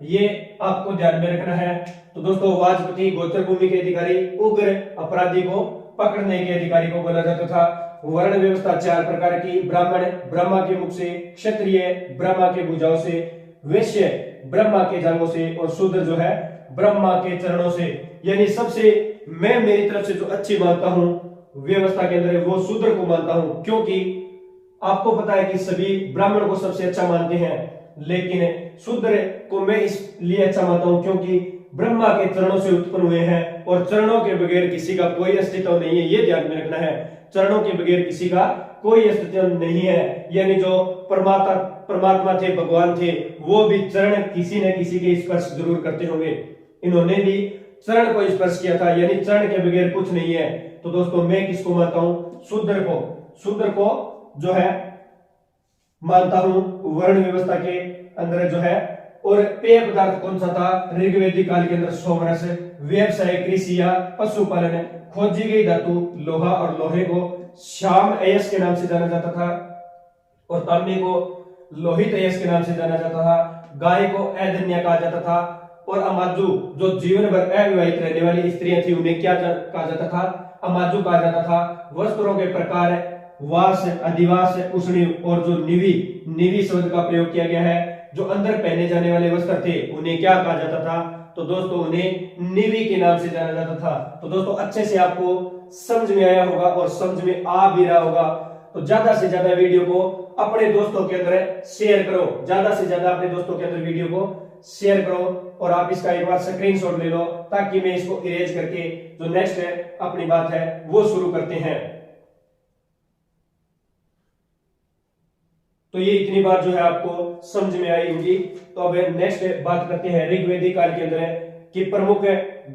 ये आपको ध्यान में रखना है। तो दोस्तों वाजपति गोचर भूमि के अधिकारी, उग्र अपराधी को पकड़ने के अधिकारी को बोला जाता था। वर्ण व्यवस्था चार प्रकार की, ब्राह्मण ब्रह्मा के मुख से, क्षत्रिय ब्रह्मा के भुजाओं से, वैश्य ब्रह्मा के जांघों से और शूद्र जो है ब्रह्मा के चरणों से। यानी सबसे मैं मेरी तरफ से जो अच्छी मानता हूं व्यवस्था के अंदर वो शूद्र को मानता हूं, क्योंकि आपको पता है कि सभी ब्राह्मण को सबसे अच्छा मानते हैं, लेकिन शूद्र को मैं इसलिए अच्छा मानता हूं क्योंकि ब्रह्मा के चरणों से उत्पन्न हुए हैं और चरणों के बगैर किसी का कोई अस्तित्व नहीं है। ये ध्यान में रखना है, चरणों के बगैर किसी का कोई अस्तित्व नहीं है। यानी जो परमात्मा थे, भगवान थे, वो भी चरण किसी न किसी के स्पर्श जरूर करते होंगे। इन्होंने भी चरण को स्पर्श किया था, यानी चरण के बगैर कुछ नहीं है। तो दोस्तों मैं किसको मानता हूं? शूद्र को। शूद्र को जो है मानता हूं वर्ण व्यवस्था के अंदर जो है। और पेय पदार्थ कौन सा था ऋग्वैदिक काल के अंदर? सोमरस। व्यवसाय कृषि या पशुपालन। खोजी गई धातु लोहा और लोहे को श्याम अयस के नाम से जाना जाता था और तांबे को लोहित अयस के नाम से जाना जाता था। गाय को अधन्या कहा जाता था और अमाजू जो जीवन भर अविवाहित रहने वाली स्त्रियां थी उन्हें क्या कहा जाता था? अमाजू कहा जाता था। वस्त्रों के प्रकार वास, अधिवास, उष्णीव और जो निवी, निवी शब्द का प्रयोग किया गया है। जो अंदर पहने जाने वाले वस्त्र थे उन्हें क्या कहा जाता था? तो दोस्तों उन्हें निवी के नाम से जाना जाता था। तो दोस्तों अच्छे से आपको समझ में आया होगा और समझ में आ भी रहा होगा। तो ज्यादा से ज्यादा वीडियो को अपने दोस्तों के अंदर शेयर करो, ज्यादा से ज्यादा अपने दोस्तों के अंदर वीडियो को शेयर करो और आप इसका एक बार स्क्रीनशॉट ले लो ताकि मैं इसको इरेज करके जो नेक्स्ट है अपनी बात है वो शुरू करते हैं। तो ये इतनी बात जो है आपको समझ में आई होगी। तो अब नेक्स्ट बात करते हैं ऋग्वैदिक काल के अंदर कि प्रमुख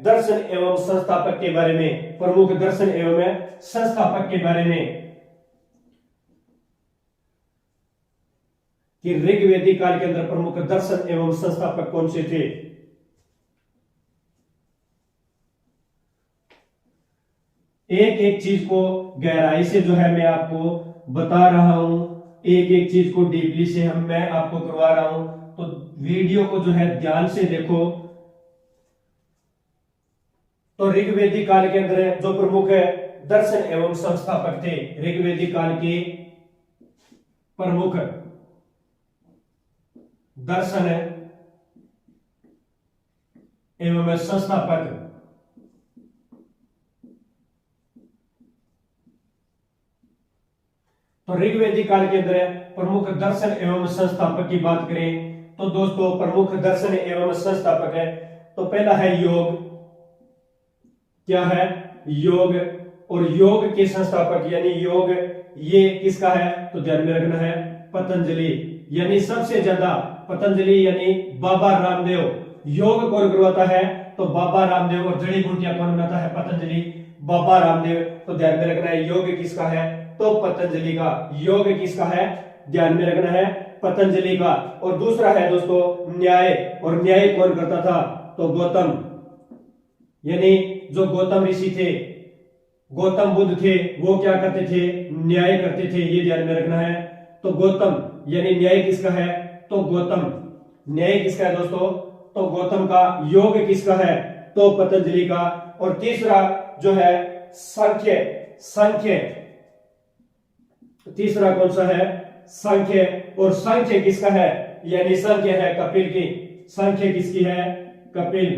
दर्शन एवं संस्थापक के बारे में। प्रमुख दर्शन एवं संस्थापक के बारे में कि ऋग्वैदिक काल के अंदर प्रमुख दर्शन एवं संस्थापक कौन से थे? एक एक चीज को गहराई से जो है मैं आपको बता रहा हूं, एक एक चीज को डीपली से मैं आपको करवा रहा हूं। तो वीडियो को जो है ध्यान से देखो। तो ऋग्वैदिक काल के अंदर जो प्रमुख दर्शन एवं संस्थापक थे, ऋग्वैदिक काल के प्रमुख दर्शन एवं संस्थापक तो ऋग्वैदिक काल के अंदर प्रमुख दर्शन एवं संस्थापक की बात करें तो दोस्तों प्रमुख दर्शन एवं संस्थापक है तो पहला है योग। क्या है? योग। और योग के संस्थापक यानी योग ये किसका है? तो ध्यान में रखना है पतंजलि। यानी सबसे ज्यादा पतंजलि यानी बाबा रामदेव। योग कौन करवाता है? तो बाबा रामदेव। और जड़ी बूटियां कौन बनाता है? पतंजलि, बाबा रामदेव। तो ध्यान में रखना है योग किसका है? तो पतंजलि का। योग किसका है? ध्यान में रखना है पतंजलि का। और दूसरा है दोस्तों न्याय। और न्याय कौन करता था? तो गौतम, यानी जो गौतम ऋषि थे गौतम बुद्ध थे वो क्या करते थे, न्याय करते थे, ये ध्यान में रखना है। तो गौतम यानी न्याय किसका है, तो गौतम, न्याय किसका है दोस्तों, तो गौतम का। योग किसका है, तो पतंजलि का। और तीसरा जो है सांख्य, सांख्य, तीसरा कौन सा है, सांख्य। और सांख्य किसका है, यानी सांख्य है कपिल की। सांख्य किसकी है, कपिल,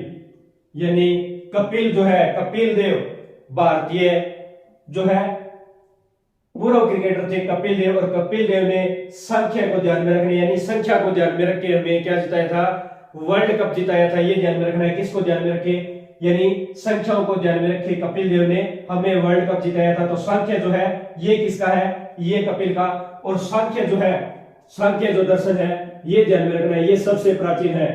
यानी कपिल जो है, कपिल देव भारतीय जो है पूर्व क्रिकेटर थे कपिल देव। और कपिल देव ने संख्या को ध्यान में रखने यानी संख्या को ध्यान में रख के हमें क्या जिताया था, वर्ल्ड कप जिताया था। ये ध्यान में रखना है, किसको ध्यान में रखे, यानी संख्याओं को ध्यान में रखे कपिल देव ने हमें वर्ल्ड कप जिताया था। तो सांख्य जो है ये किसका है, ये कपिल का। और सांख्य जो है, सांख्य जो दर्शन है ये ध्यान में रखना है, ये सबसे प्राचीन है।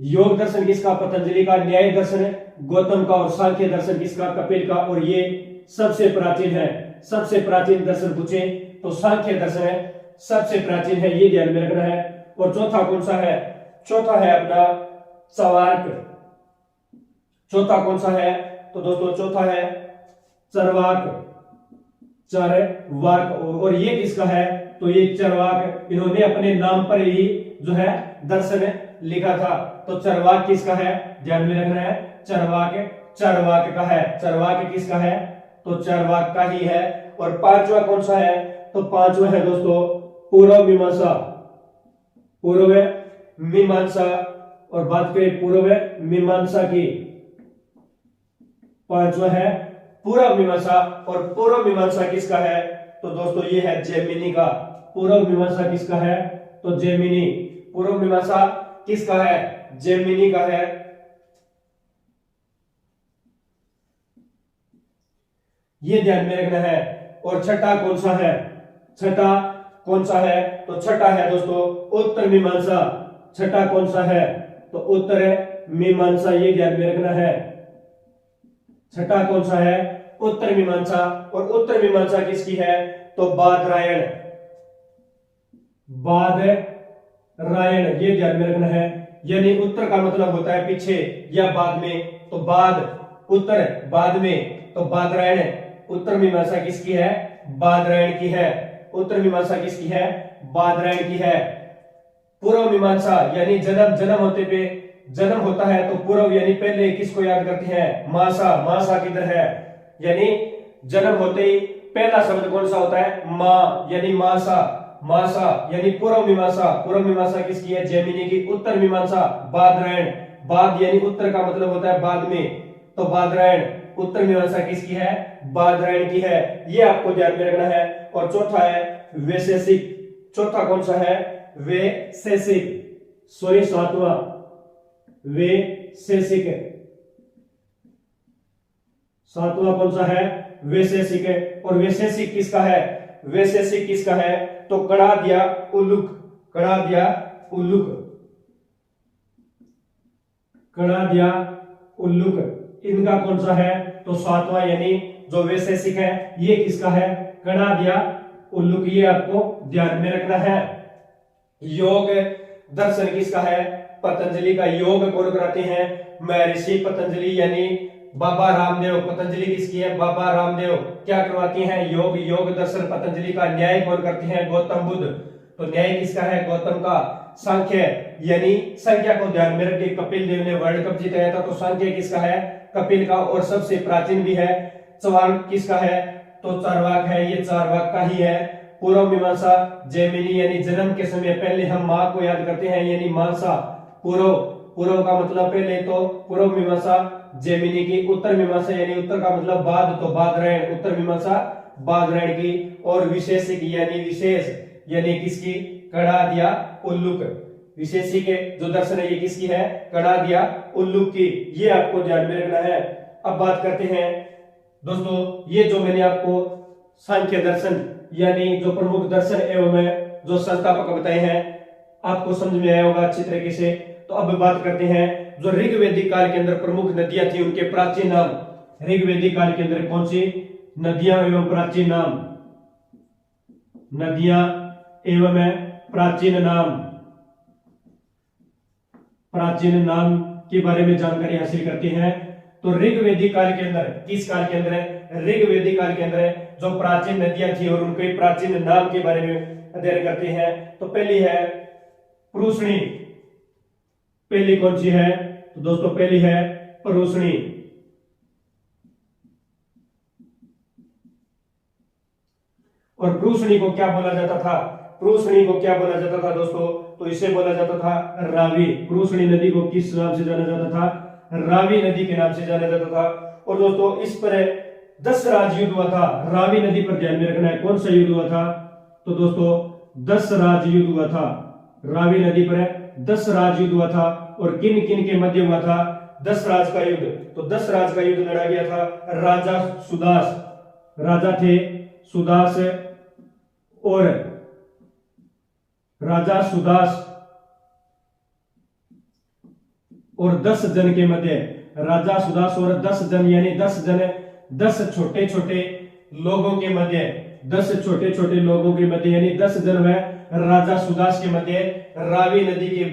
योग दर्शन किसका, पतंजलि का। न्याय दर्शन गौतम का। और सांख्य दर्शन किसका, कपिल का। और ये सबसे प्राचीन है। सबसे प्राचीन दर्शन पूछे तो सांख्य दर्शन है, सबसे प्राचीन है, ये ध्यान में रखना है। और चौथा कौन सा है, चौथा है अपना चरवाक। चौथा कौन सा है, तो दोस्तों चौथा है चरवाक, चरवाक। और ये किसका है, तो ये चरवाक इन्होंने अपने नाम पर ही जो है दर्शन लिखा था। तो चरवाक किसका है, ध्यान में रखना है, चरवाक, चरवाक का है। चरवाक किसका है, तो चरवाक का ही है। और पांचवा कौन सा है, तो पांचवा है दोस्तों पूर्व मीमांसा, पूर्व मीमांसा। और बात करें पूर्व मीमांसा की, पांचवा है पूर्व मीमांसा। और पूर्व मीमांसा किसका है, तो दोस्तों ये है जैमिनी का। पूर्व मीमांसा किसका है, तो जैमिनी। पूर्व मीमांसा किसका है, जैमिनी का है। ये ध्यान में रखना है। और छठा कौन सा है, छठा कौन सा है, तो छठा है दोस्तों उत्तर मीमांसा। छठा कौन सा है, तो उत्तर मीमांसा, ये ध्यान में रखना है। छठा कौन सा है, उत्तर मीमांसा। और उत्तर मीमांसा किसकी है, तो बादरायण, बादरायण, ये ध्यान में रखना है। यानी उत्तर का मतलब होता है पीछे या बाद में, तो बाद, उत्तर बाद में, तो बादरायण। उत्तर मीमांसा किसकी है, बादरायण की है। उत्तर मीमांसा किसकी है, बादरायण की है। पूर्व मीमांसा यानी जन्म, जन्म होते पे जन्म होता है तो पूर्व यानी पहले किसको याद करते हैं, मासा। मासा किधर है, यानी जन्म होते ही पहला शब्द कौन सा होता है, माँ, यानी मासा, मासा यानी पूर्व मीमांसा। पूर्व मीमांसा किसकी है, जैमिनी की। उत्तर मीमांसा बादरायण, बाद यानी उत्तर का मतलब होता है बाद में, तो बादरायण। उत्तर मीमांसा किसकी है, बादरायण की है, ये आपको ध्यान में रखना है। और चौथा है वैशेषिक। चौथा कौन सा है, वैशेषिक, सॉरी सातवां वैशेषिक। सातवां कौन सा है, वैशेषिक। और वैशेषिक किसका है, वैशेषिक किसका है, तो कड़ादिया उल्लुक, कड़ादिया उल्लुक, कड़ादिया उल्लुक, इनका कौन सा है, तो सातवां यानी जो वैशेषिक है ये किसका है, कड़ादिया उल्लुक, ये आपको ध्यान में रखना है। योग दर्शन किसका है, पतंजलि का। योग कौन कराते हैं, महर्षि पतंजलि यानी बाबा रामदेव। पतंजलि किसकी है, बाबा रामदेव। क्या करवाते हैं, योग, योग दर्शन पतंजलि का। न्याय कौन करते हैं, गौतम बुद्ध। तो न्याय किसका है, गौतम का। सांख्य यानी संख्या को ध्यान में रखकर कपिल देव ने वर्ल्ड कप जिताया था, तो सांख्य किसका है, कपिल का। और सबसे प्राचीन भी है। चरवाक किसका है, तो चारवाक है, ये चारवाक का ही है। पूर्व मीमांसा जैमिनी यानी जन्म के समय पहले हम माँ को याद करते हैं, यानी मानसा। पूर्व, पूर्व का मतलब पहले, तो पूर्व मीमांसा जैमिनी की। उत्तर मीमांसा यानी उत्तर का मतलब बाद, तो बादरायण। उत्तर मीमांसा बादरायण की। और विशेषिक यानी विशेष, यानी किसकी, कड़ादिया उल्लुक। विशेषिक जो दर्शन है ये किसकी है, कड़ादिया उल्लुक की, ये आपको ध्यान में रखना है। अब बात करते हैं दोस्तों, ये जो मैंने आपको सांख्य दर्शन यानी जो प्रमुख दर्शन एवं जो संस्थापक बताए हैं आपको समझ में आया होगा अच्छी तरीके से। तो अब बात करते हैं जो ऋग्वैदिक काल के अंदर प्रमुख नदियां थी उनके प्राचीन नाम। ऋग्वैदिक काल के अंदर कौन सी नदियां एवं प्राचीन नाम, नदियां एवं प्राचीन नाम, प्राचीन नाम के बारे में जानकारी हासिल करते हैं। तो ऋग्वैदिक काल के अंदर, किस काल के अंदर है, ऋग्वेदिक काल के अंदर जो प्राचीन नदियां थी और उनके प्राचीन नाम के बारे में अध्ययन करते हैं। तो पहली है परूषणी। पहली कौन सी है? तो दोस्तों पहली है परूषणी। और परूषणी को क्या बोला जाता था? परूषणी को क्या बोला जाता था दोस्तों? तो इसे बोला जाता था रावी। परूषणी नदी को किस नाम से जाना जाता था? रावी नदी के नाम से जाना जाता था। और दोस्तों इस पर 10 राज युद्ध हुआ था। रावी नदी पर ध्यान में रखना है, कौन सा युद्ध हुआ था? तो दोस्तों 10 राज युद्ध हुआ था। रावी नदी पर 10 राज युद्ध हुआ था। और किन किन के मध्य हुआ था 10 राज का युद्ध? तो 10 राज का युद्ध लड़ा गया था राजा सुदास, राजा थे सुदास, और राजा सुदास और 10 जन के मध्य, राजा सुदास और 10 जन, यानी 10 जन, 10 छोटे छोटे लोगों के मध्य, 10 छोटे छोटे लोगों के मध्य, यानी 10 जन में राजा सुदास के मध्य रावी नदी के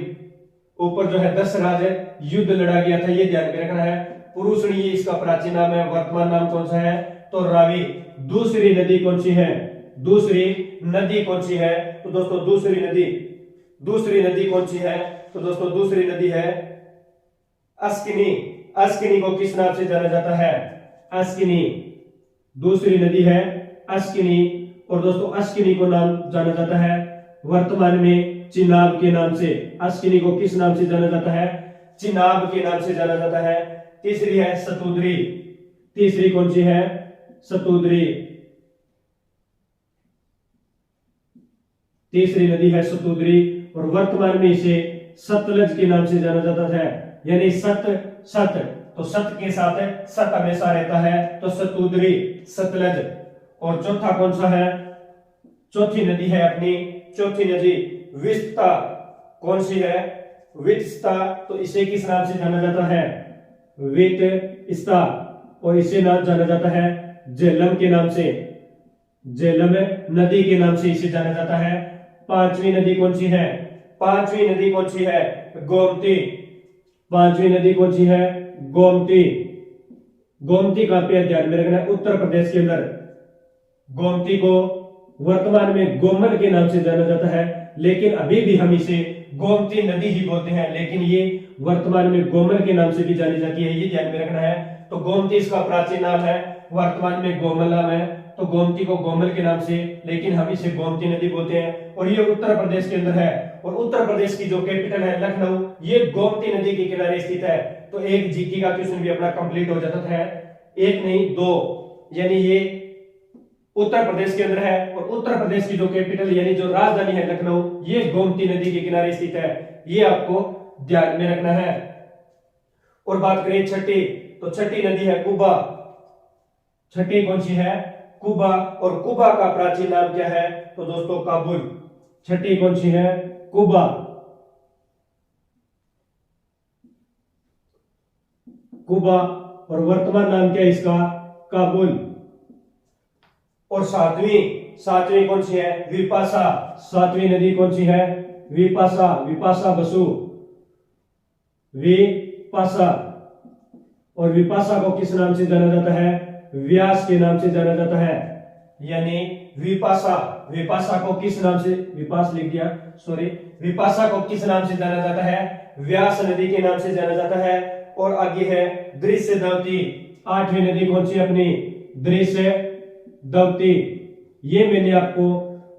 ऊपर जो है 10 राज युद्ध लड़ा गया था। ये ध्यान में रखना है। परूषणी ये इसका प्राचीन नाम है, वर्तमान नाम कौन सा है? तो रावी। दूसरी नदी कौन सी है? दूसरी नदी कौन सी है? तो दोस्तों दूसरी नदी कौन सी है? तो दोस्तों दूसरी नदी है अस्किनी। अस्किनी को किस नाम से जाना जाता है? अस्किनी। दूसरी नदी है अस्किनी। और दोस्तों अस्किनी को नाम जाना जाता है वर्तमान में चिनाब के नाम से। अस्किनी को किस नाम से जाना जाता है? चिनाब के नाम से जाना जाता है। तीसरी है सतुद्री। तीसरी कौन सी है? सतुद्री। तीसरी नदी है सतुद्री। और वर्तमान में इसे सतलज के नाम से जाना जाता है, यानी सत तो सत के साथ सत हमेशा रहता है, तो सतुद्री, सतलज। और चौथा कौन सा है? चौथी नदी है अपनी, चौथी नदी विस्ता। कौन सी है? विस्ता। तो इसे किस नाम से जाना जाता है? विस्ता। और इसे नाम जाना जाता है झेलम के नाम से, झेलम नदी के नाम से इसे जाना जाता है। पांचवी नदी कौन सी है? पांचवी नदी कौन सी है? गोमती। पांचवी नदी कौन सी है? गोमती। गोमती कहां पे है? ध्यान में रखना है उत्तर प्रदेश के अंदर। गोमती को वर्तमान में गोमन के नाम से जाना जाता है, लेकिन अभी भी हम इसे गोमती नदी ही बोलते हैं, लेकिन ये वर्तमान में गोमन के नाम से भी जानी जाती है, ये ध्यान में रखना है। तो गोमती इसका प्राचीन नाम है, वर्तमान में गोमल नाम है। तो गोमती को गोमल के नाम से, लेकिन हम इसे गोमती नदी बोलते हैं। और ये उत्तर प्रदेश के अंदर है। और उत्तर प्रदेश की जो कैपिटल है लखनऊ, ये गोमती नदी के किनारे स्थित है। तो एक जीके का क्वेश्चन भी अपना कंप्लीट हो जाता है, एक नहीं 2, यानी ये उत्तर प्रदेश के अंदर है। और उत्तर प्रदेश की जो कैपिटल यानी जो राजधानी है लखनऊ, ये गोमती नदी के किनारे स्थित है, ये आपको ध्यान में रखना है। और बात करें छठी, तो छठी नदी है कुबा। छठी कौन सी है? कुबा। और कुबा का प्राचीन नाम क्या है? तो दोस्तों काबुल। छठी कौन सी है? कुबा। कुबा। और वर्तमान नाम क्या है इसका? काबुल। और सातवीं कौन सी है? विपाशा। सातवीं नदी कौन सी है? विपाशा। विपाशा बसु। विपाशा। और विपाशा को किस नाम से जाना जाता है? व्यास के नाम से जाना जाता है, यानी विपाशा। विपाशा को किस नाम से, विपास लिख दिया, सॉरी, विपाशा को किस नाम से जाना जाता है? व्यास नदी के नाम से जाना जाता है। और आगे है दृश्यद्वती। आठवीं नदी कौन सी अपनी? दृश्यद्वती। ये मैंने आपको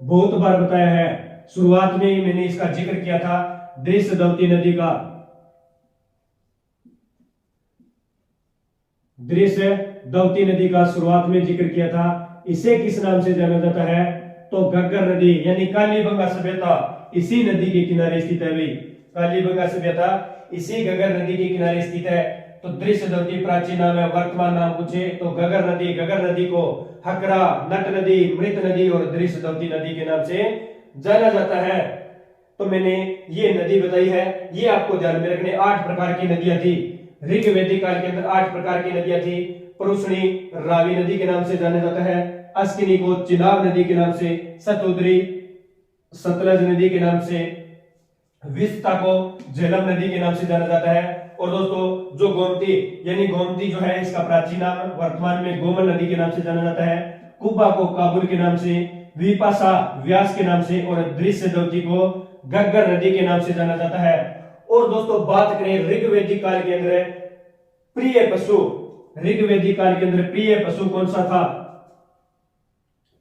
बहुत बार बताया है, शुरुआत में ही मैंने इसका जिक्र किया था, दृश्यद्वती नदी का। दृश्यद्वती नदी का शुरुआत में जिक्र किया था। इसे किस नाम से जाना जाता है? तो घग्गर नदी, यानी कालीबंगा सभ्यता इसी नदी के किनारे स्थित है भाई। कालीबंगा सभ्यता इसी घग्गर नदी के किनारे स्थित है। तो दृश्यद्वती प्राचीन नाम है, वर्तमान नाम पूछे तो घग्गर नदी। घग्गर नदी को हकरा, नट नदी, मृत नदी और दृश्यद्वती नदी के नाम से जाना जाता है। तो मैंने ये नदी बताई है, ये आपको ध्यान में रखने 8 प्रकार की नदियां थी। ऋग्वेदिक काल के अंदर 8 प्रकार की नदियां थी। परूषणी रावी नदी के नाम से जाना जाता है, अस्किनी को चिनाब नदी के नाम से, सतुद्री सतलज नदी के नाम से, विस्ता को झेलम नदी के नाम से जाना जाता है, और दोस्तों जो गोमती यानी गोमती जो है इसका प्राचीन नाम वर्तमान में गोमल नदी के नाम से जाना जाता है। कुब्बा को काबुल के नाम से, विपाशा व्यास के नाम से और दृश्यवती को गग्गर नदी के नाम से जाना जाता है। और दोस्तों बात करें ऋग्वेदिक काल के अंदर प्रिय पशु, ऋग्वेदिक काल के अंदर प्रिय पशु कौन सा था,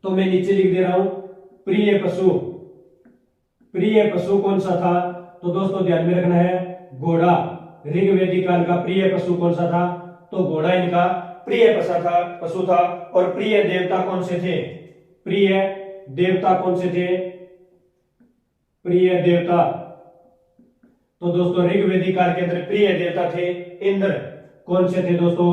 तो मैं नीचे लिख दे रहा हूं प्रिय पशु। प्रिय पशु कौन सा था, तो दोस्तों ध्यान में रखना है घोड़ा। ऋग्वेदिक काल का प्रिय पशु कौन सा था, तो घोड़ा इनका प्रिय पशु था। और प्रिय देवता कौन से थे, प्रिय देवता कौन से थे, प्रिय देवता, तो दोस्तों ऋग्वेदिक काल के अंदर प्रिय देवता थे इंद्र। कौन से थे दोस्तों,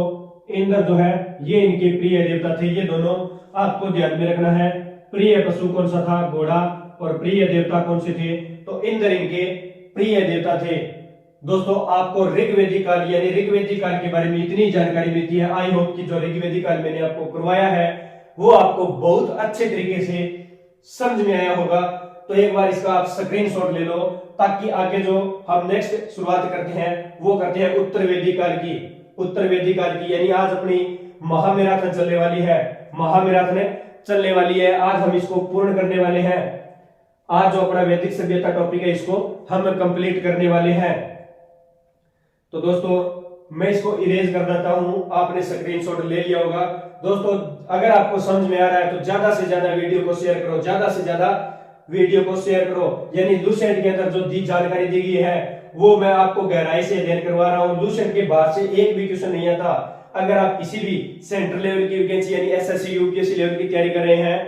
इंद्र जो है ये इनके प्रिय देवता थे। ये दोनों आपको ध्यान में रखना है। प्रिय पशु कौन सा था, घोड़ा, और प्रिय देवता कौन से थे, तो इंद्र इनके प्रिय देवता थे। दोस्तों आपको ऋग्वेदिक काल यानी ऋग्वेदिक काल के बारे में इतनी जानकारी मिलती है। आई होप कि जो ऋग्वेदिक काल मैंने आपको करवाया है वो आपको बहुत अच्छे तरीके से समझ में आया होगा। तो एक बार इसका आप स्क्रीनशॉट ले लो, ताकि आगे जो हम नेक्स्ट शुरुआत करते हैं वो करते हैं उत्तर वैदिक काल की। उत्तर वैदिक काल की यानी आज अपनी महामैराथन चलने वाली है, महामैराथन चलने वाली है। आज हम इसको पूर्ण करने वाले हैं। आज जो अपना वैदिक सभ्यता टॉपिक है इसको हम कंप्लीट करने वाले हैं। तो दोस्तों मैं इसको इरेज कर देता हूं, आपने स्क्रीनशॉट ले लिया होगा। दोस्तों अगर आपको समझ में आ रहा है तो ज्यादा से ज्यादा वीडियो को शेयर करो, ज्यादा से ज्यादा वीडियो को शेयर करो। यानी लूसेंट के अंदर जो दी जानकारी दी गई है वो मैं आपको गहराई से अध्ययन करवा रहा हूं। लूसेंट के बाहर से एक भी क्वेश्चन नहीं आता। अगर आप किसी भी सेंट्रल लेवल की वैकेंसी यानी एसएससी यूपीएससी लेवल की तैयारी कर रहे हैं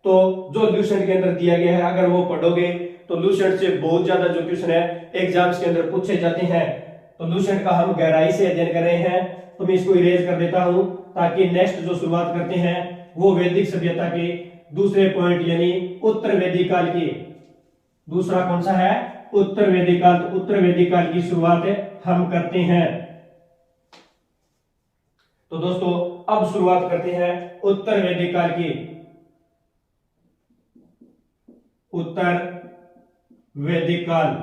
तो जो लूसेंट के अंदर दिया गया है अगर वो पढ़ोगे तो लूसेंट से बहुत ज्यादा जो क्वेश्चन है एग्जाम्स के अंदर पूछे जाते हैं। तो लूसेंट का हम गहराई से अध्ययन कर रहे हैं। तो मैं इसको इरेज कर देता हूं ताकि नेक्स्ट जो शुरुआत करते हैं वो वैदिक सभ्यता के दूसरे पॉइंट यानी उत्तर वैदिक काल की। दूसरा कौन सा है, उत्तर वैदिक काल। तो उत्तर वैदिक काल की शुरुआत हम करते हैं। तो दोस्तों अब शुरुआत करते हैं उत्तर वैदिक काल की। उत्तर वैदिक काल।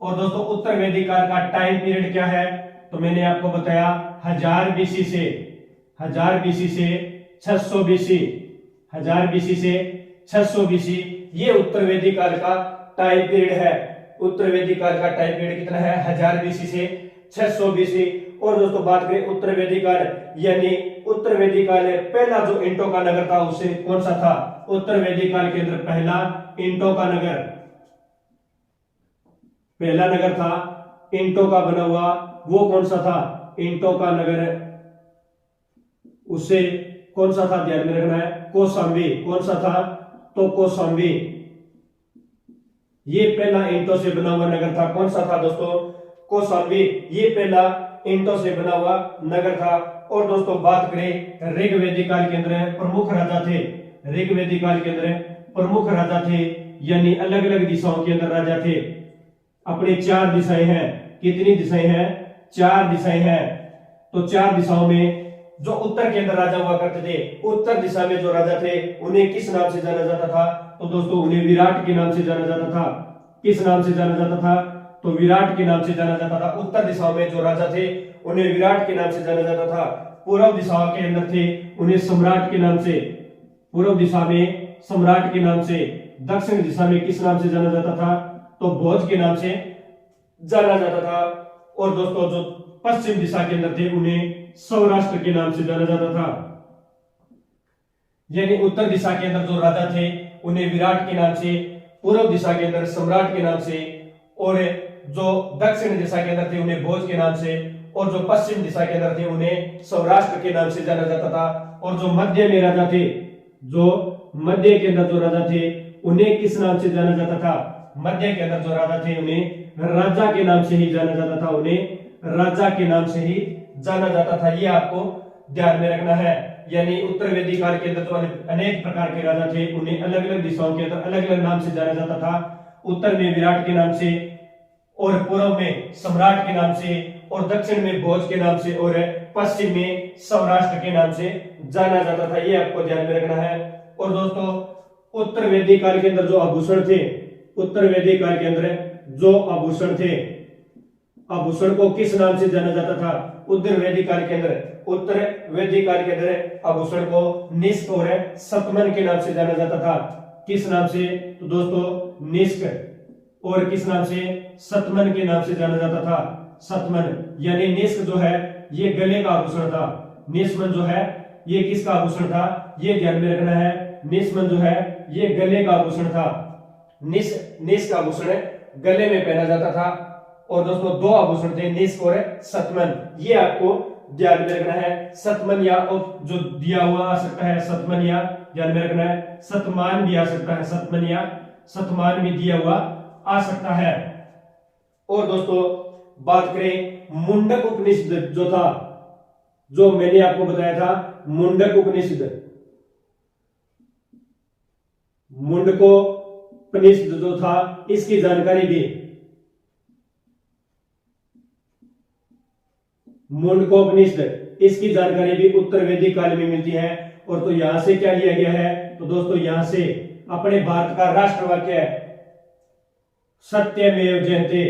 और दोस्तों उत्तर वैदिक काल का टाइम पीरियड क्या है, तो मैंने आपको बताया 1000 बीसी से 600 बीसी, 1000 बीसी से 600 बीसी, ये उत्तर वैदिक काल का टाइम पीरियड है। उत्तर वैदिक काल का टाइम पीरियड कितना है, 1000 बीसी से 600 बीसी। और दोस्तों बात करें उत्तर वैदिक काल यानी उत्तर वैदिक काल पहला जो इंटो का नगर था उसे कौन सा था, उत्तर वैदिक काल के अंदर पहला इंटो का नगर, पहला नगर था इंटो का बना हुआ, वो कौन सा था, इंटो का नगर, उसे कौन सा था ध्यान में रखना है, कौशाम्बी। कौन सा था, तो कौशाम्बी। ये पहला इंटो से बना हुआ नगर था। कौन सा था दोस्तों, कौशाम्बी। ये पहला इंटो से बना हुआ नगर था। और दोस्तों बात करें ऋग्वेदिक काल के अंदर प्रमुख राजा थे, ऋग्वेदिक काल के अंदर प्रमुख राजा थे यानी अलग अलग दिशाओं के अंदर राजा थे। अपनी 4 दिशाएं हैं। कितनी दिशाएं हैं, 4 दिशाएं हैं। तो 4 दिशाओं में जो उत्तर के अंदर राजा हुआ करते थे, उत्तर दिशा में जो राजा थे उन्हें किस नाम से जाना जाता था, तो दोस्तों उन्हें विराट के नाम से जाना जाता था। किस नाम से जाना जाता था, तो विराट के नाम से जाना जाता था। उत्तर दिशाओं में जो राजा थे उन्हें विराट के नाम से जाना जाता था। पूर्व दिशा के अंदर थे उन्हें सम्राट के नाम से, पूर्व दिशा में सम्राट के नाम से। दक्षिण दिशा में किस नाम से जाना जाता था, तो भोज के नाम से जाना जाता था। और दोस्तों जो पश्चिम दिशा के अंदर थे उन्हें सौराष्ट्र के नाम से जाना जाता था। यानी उत्तर दिशा के अंदर जो राजा थे उन्हें विराट के नाम से, पूर्व दिशा के अंदर सम्राट के नाम से, और जो दक्षिण दिशा के अंदर थे उन्हें भोज के नाम से, और जो पश्चिम दिशा के अंदर थे उन्हें सौराष्ट्र के नाम से जाना जाता था। और जो मध्य में राजा थे, जो मध्य के अंदर जो राजा थे उन्हें किस नाम से जाना जाता था, मध्य के अंदर जो राजा थे उन्हें राजा के नाम से ही जाना जाता था, उन्हें राजा के नाम से ही जाना जाता था। ये आपको ध्यान में रखना है। यानी उत्तर वैदिक काल के अंदर जो अनेक प्रकार के राजा थे उन्हें अलग अलग दिशाओं के अंदर अलग अलग नाम से जाना जाता था। उत्तर में विराट के नाम से, और पूर्व में सम्राट के नाम से, और दक्षिण में भोज के नाम से, और पश्चिम में सौराष्ट्र के नाम से जाना जाता था। ये आपको ध्यान में रखना है। और दोस्तों उत्तर वैदिक काल के अंदर जो आभूषण थे, उत्तर वैदिक काल के अंदर जो आभूषण थे, आभूषण को किस नाम से जाना जाता था? उत्तर वैदिक काल के अंदर, उत्तर वैदिक काल के अंदर आभूषण को निष्क और सतमन के नाम से जाना जाता था। किस नाम से? तो दोस्तों निष्क और किस नाम से? सतमन के नाम से जाना जाता था। सतमन यानी निष्क जो है ये गले का आभूषण था, निष्मन जो है ये किसका आभूषण था? ये ध्यान में रखना है, निष्मन जो है ये गले का आभूषण था। निष्क आभूषण गले में पहना जाता था। और दोस्तों दो आभूषण थे, निष्क और सतमन, ये आपको ध्यान में रखना है। सतमन या जो दिया हुआ आ सकता है, सतमन या ध्यान में रखना है, सतमान भी आ सकता है, सतमन या सतमान भी दिया हुआ आ सकता है। और दोस्तों बात करें मुंडक उपनिषद जो था, जो मैंने आपको बताया था मुंडक उपनिषद, मुंडकोपनिषद जो था इसकी जानकारी भी, मुंडकोपनिषद इसकी जानकारी भी उत्तर वैदिक काल में मिलती है। और तो यहां से क्या लिया गया है? तो दोस्तों यहां से अपने भारत का राष्ट्र वाक्य सत्यमेव जयते,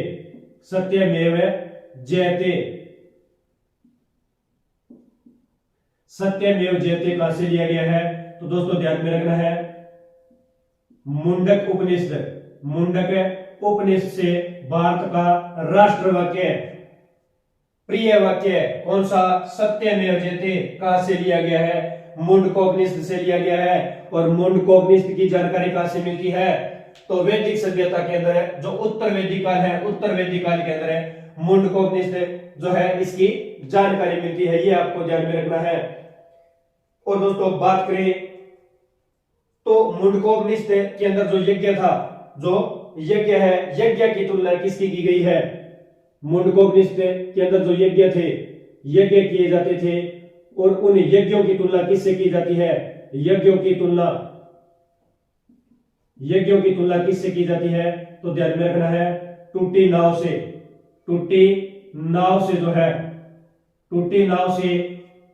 सत्यमेव जयते, सत्यमेव जयते कहां से लिया गया है? तो दोस्तों ध्यान में रखना है मुंडक उपनिषद, मुंडक उपनिषद से भारत का राष्ट्र वाक्य, प्रिय वाक्य कौन सा? सत्यमेव जयते कहां से लिया गया है? मुंडकोपनिषद से लिया गया है। और मुंडकोपनिषद की जानकारी कहां से मिलती है? तो वैदिक सभ्यता के अंदर जो उत्तर वैदिक काल है, उत्तर वैदिक काल के अंदर मुंडकोपनिषद जो है इसकी जानकारी मिलती है, ये आपको ध्यान में रखना है। और दोस्तों बात करें तो मुंडकोपनिषद के अंदर जो यज्ञ था, जो यज्ञ है, यज्ञ की तुलना किसकी की गई है? मुंडकोपनिषद के अंदर जो यज्ञ थे, यज्ञ किए जाते थे, और उन यज्ञों की तुलना किससे की जाती है? यज्ञों की तुलना, यज्ञों की तुलना किससे की जाती है? तो ध्यान में रखना है टूटी नाव से, टूटी नाव से जो है, टूटी नाव से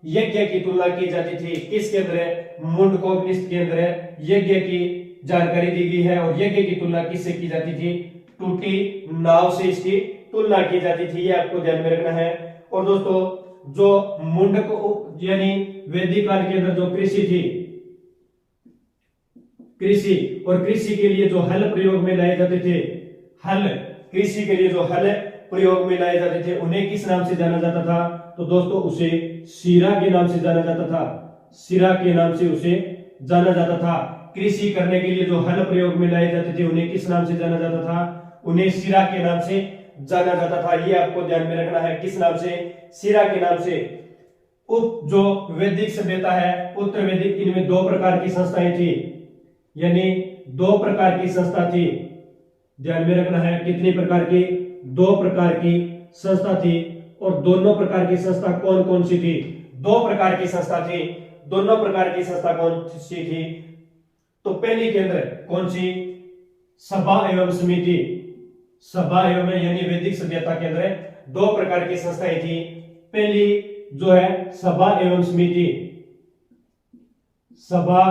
यज्ञ की तुलना की जाती थी। किसके अंदर? मुंडकोपनिषद के अंदर यज्ञ की जानकारी दी गई है। और यज्ञ की तुलना किससे की जाती थी? टूटी नाव से इसकी तुलना की जाती थी, ये आपको ध्यान में रखना है। और दोस्तों जो मुंडक यानी वैदिक काल के अंदर जो कृषि थी, कृषि और कृषि के लिए जो हल प्रयोग में लाए जाते थे, हल, कृषि के लिए जो हल प्रयोग में लाए जाते थे उन्हें किस नाम से जाना जाता था? तो दोस्तों उसे सिरा के नाम से जाना जाता था, सिरा के नाम से उसे जाना जाता था। कृषि करने के लिए जो हल प्रयोग में लाए जाते थे उन्हें किस नाम से जाना जाता था? उन्हें सिरा के नाम से जाना जाता था, ये आपको ध्यान में रखना है। किस नाम से? सिरा के नाम से। जो वैदिक सभ्यता है, उत्तर वैदिक, इनमें दो प्रकार की संस्थाएं थी, यानी दो प्रकार की संस्था थी, ध्यान में रखना है। कितनी प्रकार की? दो प्रकार की संस्था थी। और दोनों प्रकार की संस्था कौन कौन सी थी? दो प्रकार की संस्था थी। दोनों प्रकार की संस्था कौन सी थी? तो पहली के अंदर कौन सी? सभा एवं समिति, सभा एवं यानी वैदिक सभ्यता के अंदर दो प्रकार की संस्थाएं थी। पहली जो है सभा एवं समिति, सभा,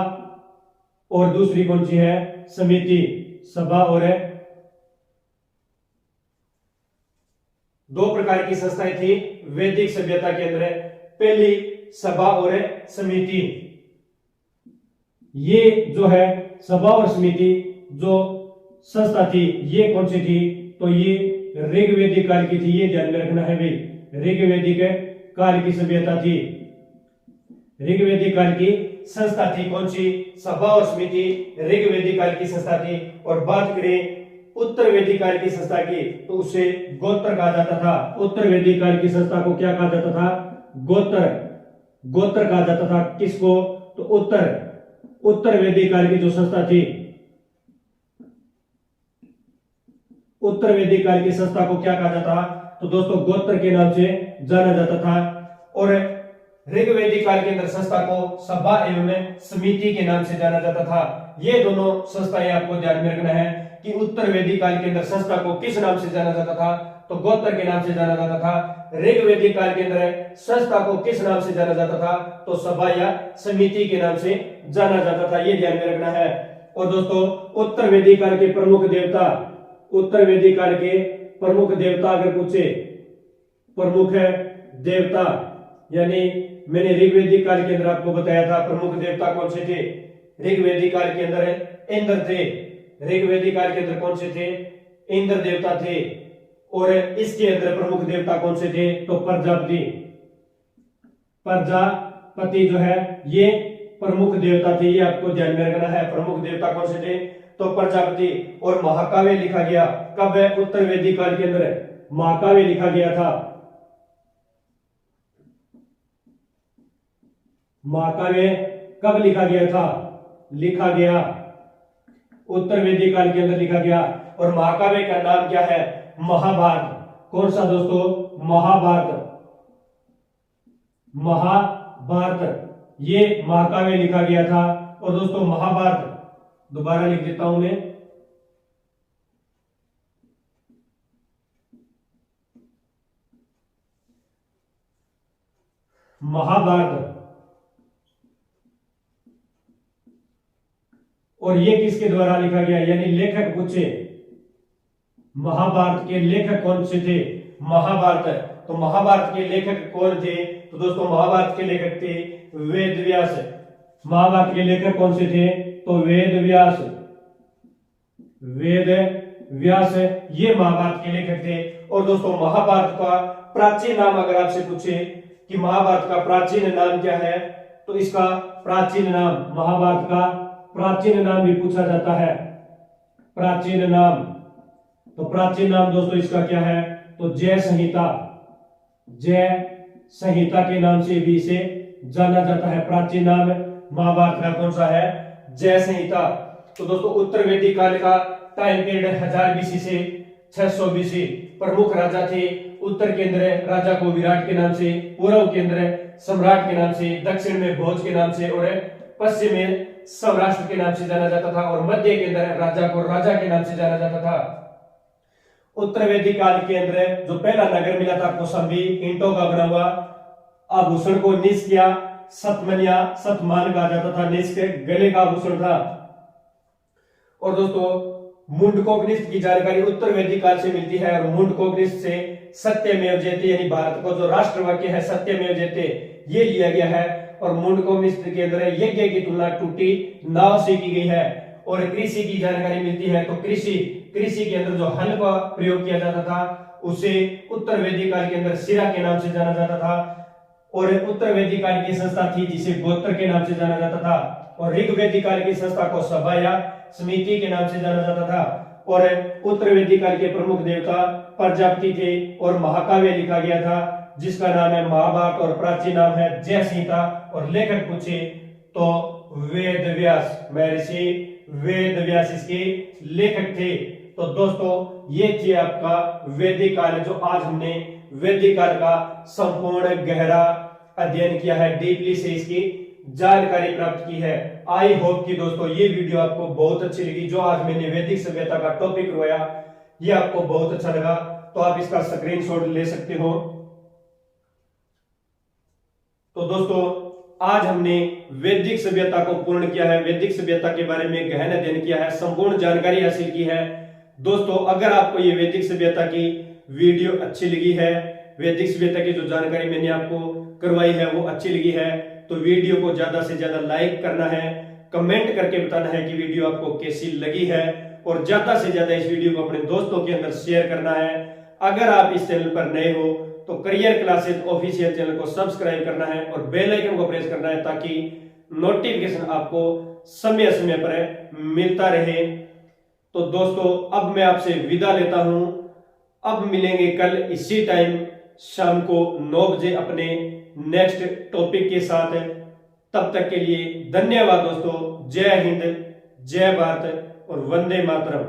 और दूसरी कौन सी है? समिति, सभा और दो प्रकार की संस्थाएं थी वैदिक सभ्यता के अंदर। पहली सभा और समिति, ये जो है सभा और समिति जो संस्था थी ये कौन सी थी? तो ये ऋग्वैदिक काल की थी, ये ध्यान में रखना है भाई। ऋग्वैदिक काल की सभ्यता थी, ऋग्वैदिक काल की संस्था थी। कौन सी? सभा और समिति ऋग्वैदिक काल की संस्था थी। और बात करें उत्तर वैदिक काल की संस्था की तो उसे गोत्र कहा जाता था। उत्तर वैदिक काल की संस्था को क्या कहा जाता था? गोत्र, गोत्र कहा जाता था। किसको? तो उत्तर वैदिक काल की जो संस्था थी, उत्तर वैदिक काल की संस्था को क्या कहा जाता था? तो दोस्तों गोत्र के नाम से जाना जाता था। और ऋग्वैदिक काल के अंदर संस्था को सभा एवं समिति के नाम से जाना जाता था। ये दोनों संस्थाएं आपको ध्यान में रखना है कि उत्तर वैदिक काल के अंदर संस्था को किस नाम से जाना जाता था? तो गोत्र के नाम से जाना जाता था। ऋग्वैदिक काल के अंदर संस्था को किस नाम से जाना जाता था? तो सभा या समिति के नाम से जाना जाता था, ये ध्यान में रखना है। और दोस्तों उत्तर वैदिक काल के प्रमुख देवता, उत्तर वैदिक काल के प्रमुख देवता अगर पूछे, प्रमुख देवता यानी मैंने ऋग्वैदिक काल के अंदर आपको बताया था प्रमुख देवता कौन से थे। ऋग्वैदिक काल के अंदर इंद्र थे, ऋग्वैदिक काल के अंदर कौन से थे, इंद्र देवता थे। और इसके अंदर प्रमुख देवता कौन से थे, तो प्रजापति, प्रजापति जो है ये प्रमुख देवता थे, ये आपको ध्यान में रखना है। प्रमुख देवता कौन से थे, तो प्रजापति। और महाकाव्य लिखा गया कब है, उत्तर वैदिक काल के अंदर महाकाव्य लिखा गया था। महाकाव्य कब लिखा गया था, लिखा गया उत्तर वैदिक काल के अंदर लिखा गया। और महाकाव्य का नाम क्या है, महाभारत। कौन सा दोस्तों, महाभारत, महाभारत ये महाकाव्य लिखा गया था। और दोस्तों महाभारत दोबारा लिख देता हूं मैं, महाभारत। और ये किसके द्वारा लिखा गया, यानी लेखक पूछे महाभारत के लेखक कौन से थे, महाभारत। तो महाभारत के लेखक कौन थे, तो दोस्तों महाभारत के लेखक थे वेद व्यास। महाभारत के लेखक कौन से थे, तो वेद व्यास, वेद व्यास ये महाभारत के लेखक थे। और दोस्तों महाभारत का प्राचीन नाम अगर आपसे पूछे कि महाभारत का प्राचीन नाम क्या है, तो इसका प्राचीन नाम, महाभारत का प्राचीन नाम भी पूछा जाता है, प्राचीन नाम। तो प्राचीन नाम दोस्तों इसका क्या है, तो जय संहिता, जय संहिता के नाम से भी इसे जाना जाता है। प्राचीन नाम महाभारत का कौन सा है, जय संहिता। तो दोस्तों उत्तर वैदिक काल का टाइम पीरियड 1000 बीसी से 600 बीसी। प्रमुख राजा थे, उत्तर के अंदर राजा को विराट के नाम से, पूर्व के अंदर सम्राट के नाम से, दक्षिण में भोज के नाम से और पश्चिम में सौराष्ट्र के नाम से जाना जाता था। और मध्य के अंदर राजा को राजा के नाम से जाना जाता था। उत्तर वैदिक काल के अंदर जो पहला नगर मिला था कौशाम्बी, ईंटों का बना हुआ, आभूषण को निष्क्रिय सतमनिया सतमान कहा जाता था, निष्क्रिय गले का आभूषण था। और दोस्तों मुंडकोपनिषद की जानकारी उत्तर वैदिक काल से मिलती है। और मुंडकोपनिषद से सत्यमेव जयते यानी भारत को जो राष्ट्र वाक्य है सत्यमेव जयते ये लिया गया है। और मुंडकोपनिषद के अंदर यज्ञ की तुलना टूटी नाव से की गई है। और कृषि की जानकारी मिलती है, तो कृषि के अंदर जो हल का प्रयोग किया जाता था उसे उत्तर वैदिक काल के अंदर सिरा के नाम से जाना जाता था। और उत्तर वैदिक काल की संस्था थी जिसे गोत्र के नाम से जाना जाता था। और ऋग्वैदिक काल की संस्था को सभा या समिति के नाम से जाना जाता था। और उत्तर वैदिक काल के प्रमुख देवता प्रजापति थे। और महाकाव्य लिखा गया था जिसका नाम है महाभारत और प्राचीन नाम है जय संहिता। और लेखक पूछे तो वेद व्यास, महर्षि वेद व्यास इसके लेखक थे। तो दोस्तों ये थी आपका वैदिक काल, जो आज हमने वैदिक काल का संपूर्ण गहरा अध्ययन किया है, डीपली से इसकी जानकारी प्राप्त की है। आई होप कि दोस्तों ये वीडियो आपको बहुत अच्छी लगी। जो आज मैंने वैदिक सभ्यता का टॉपिक करवाया ये आपको बहुत अच्छा लगा, तो आप इसका स्क्रीनशॉट ले सकते हो। तो दोस्तों आज हमने वैदिक सभ्यता को पूर्ण किया है, वैदिक सभ्यता के बारे में गहन अध्ययन किया है, संपूर्ण जानकारी हासिल की है। दोस्तों अगर आपको ये वैदिक सभ्यता की वीडियो अच्छी लगी है, वैदिक सभ्यता की जो जानकारी मैंने आपको करवाई है वो अच्छी लगी है, तो वीडियो को ज्यादा से ज्यादा लाइक करना है, कमेंट करके बताना है कि वीडियो आपको कैसी लगी है, और ज्यादा से ज्यादा इस वीडियो को अपने दोस्तों के अंदर शेयर करना है। अगर आप इस चैनल पर नए हो तो करियर क्लासेस ऑफिशियल चैनल को सब्सक्राइब करना है और बेल आइकन को प्रेस करना है ताकि नोटिफिकेशन आपको समय समय पर मिलता रहे। तो दोस्तों अब मैं आपसे विदा लेता हूं। अब मिलेंगे कल इसी टाइम शाम को 9 बजे अपने नेक्स्ट टॉपिक के साथ। तब तक के लिए धन्यवाद दोस्तों। जय हिंद, जय भारत और वंदे मातरम।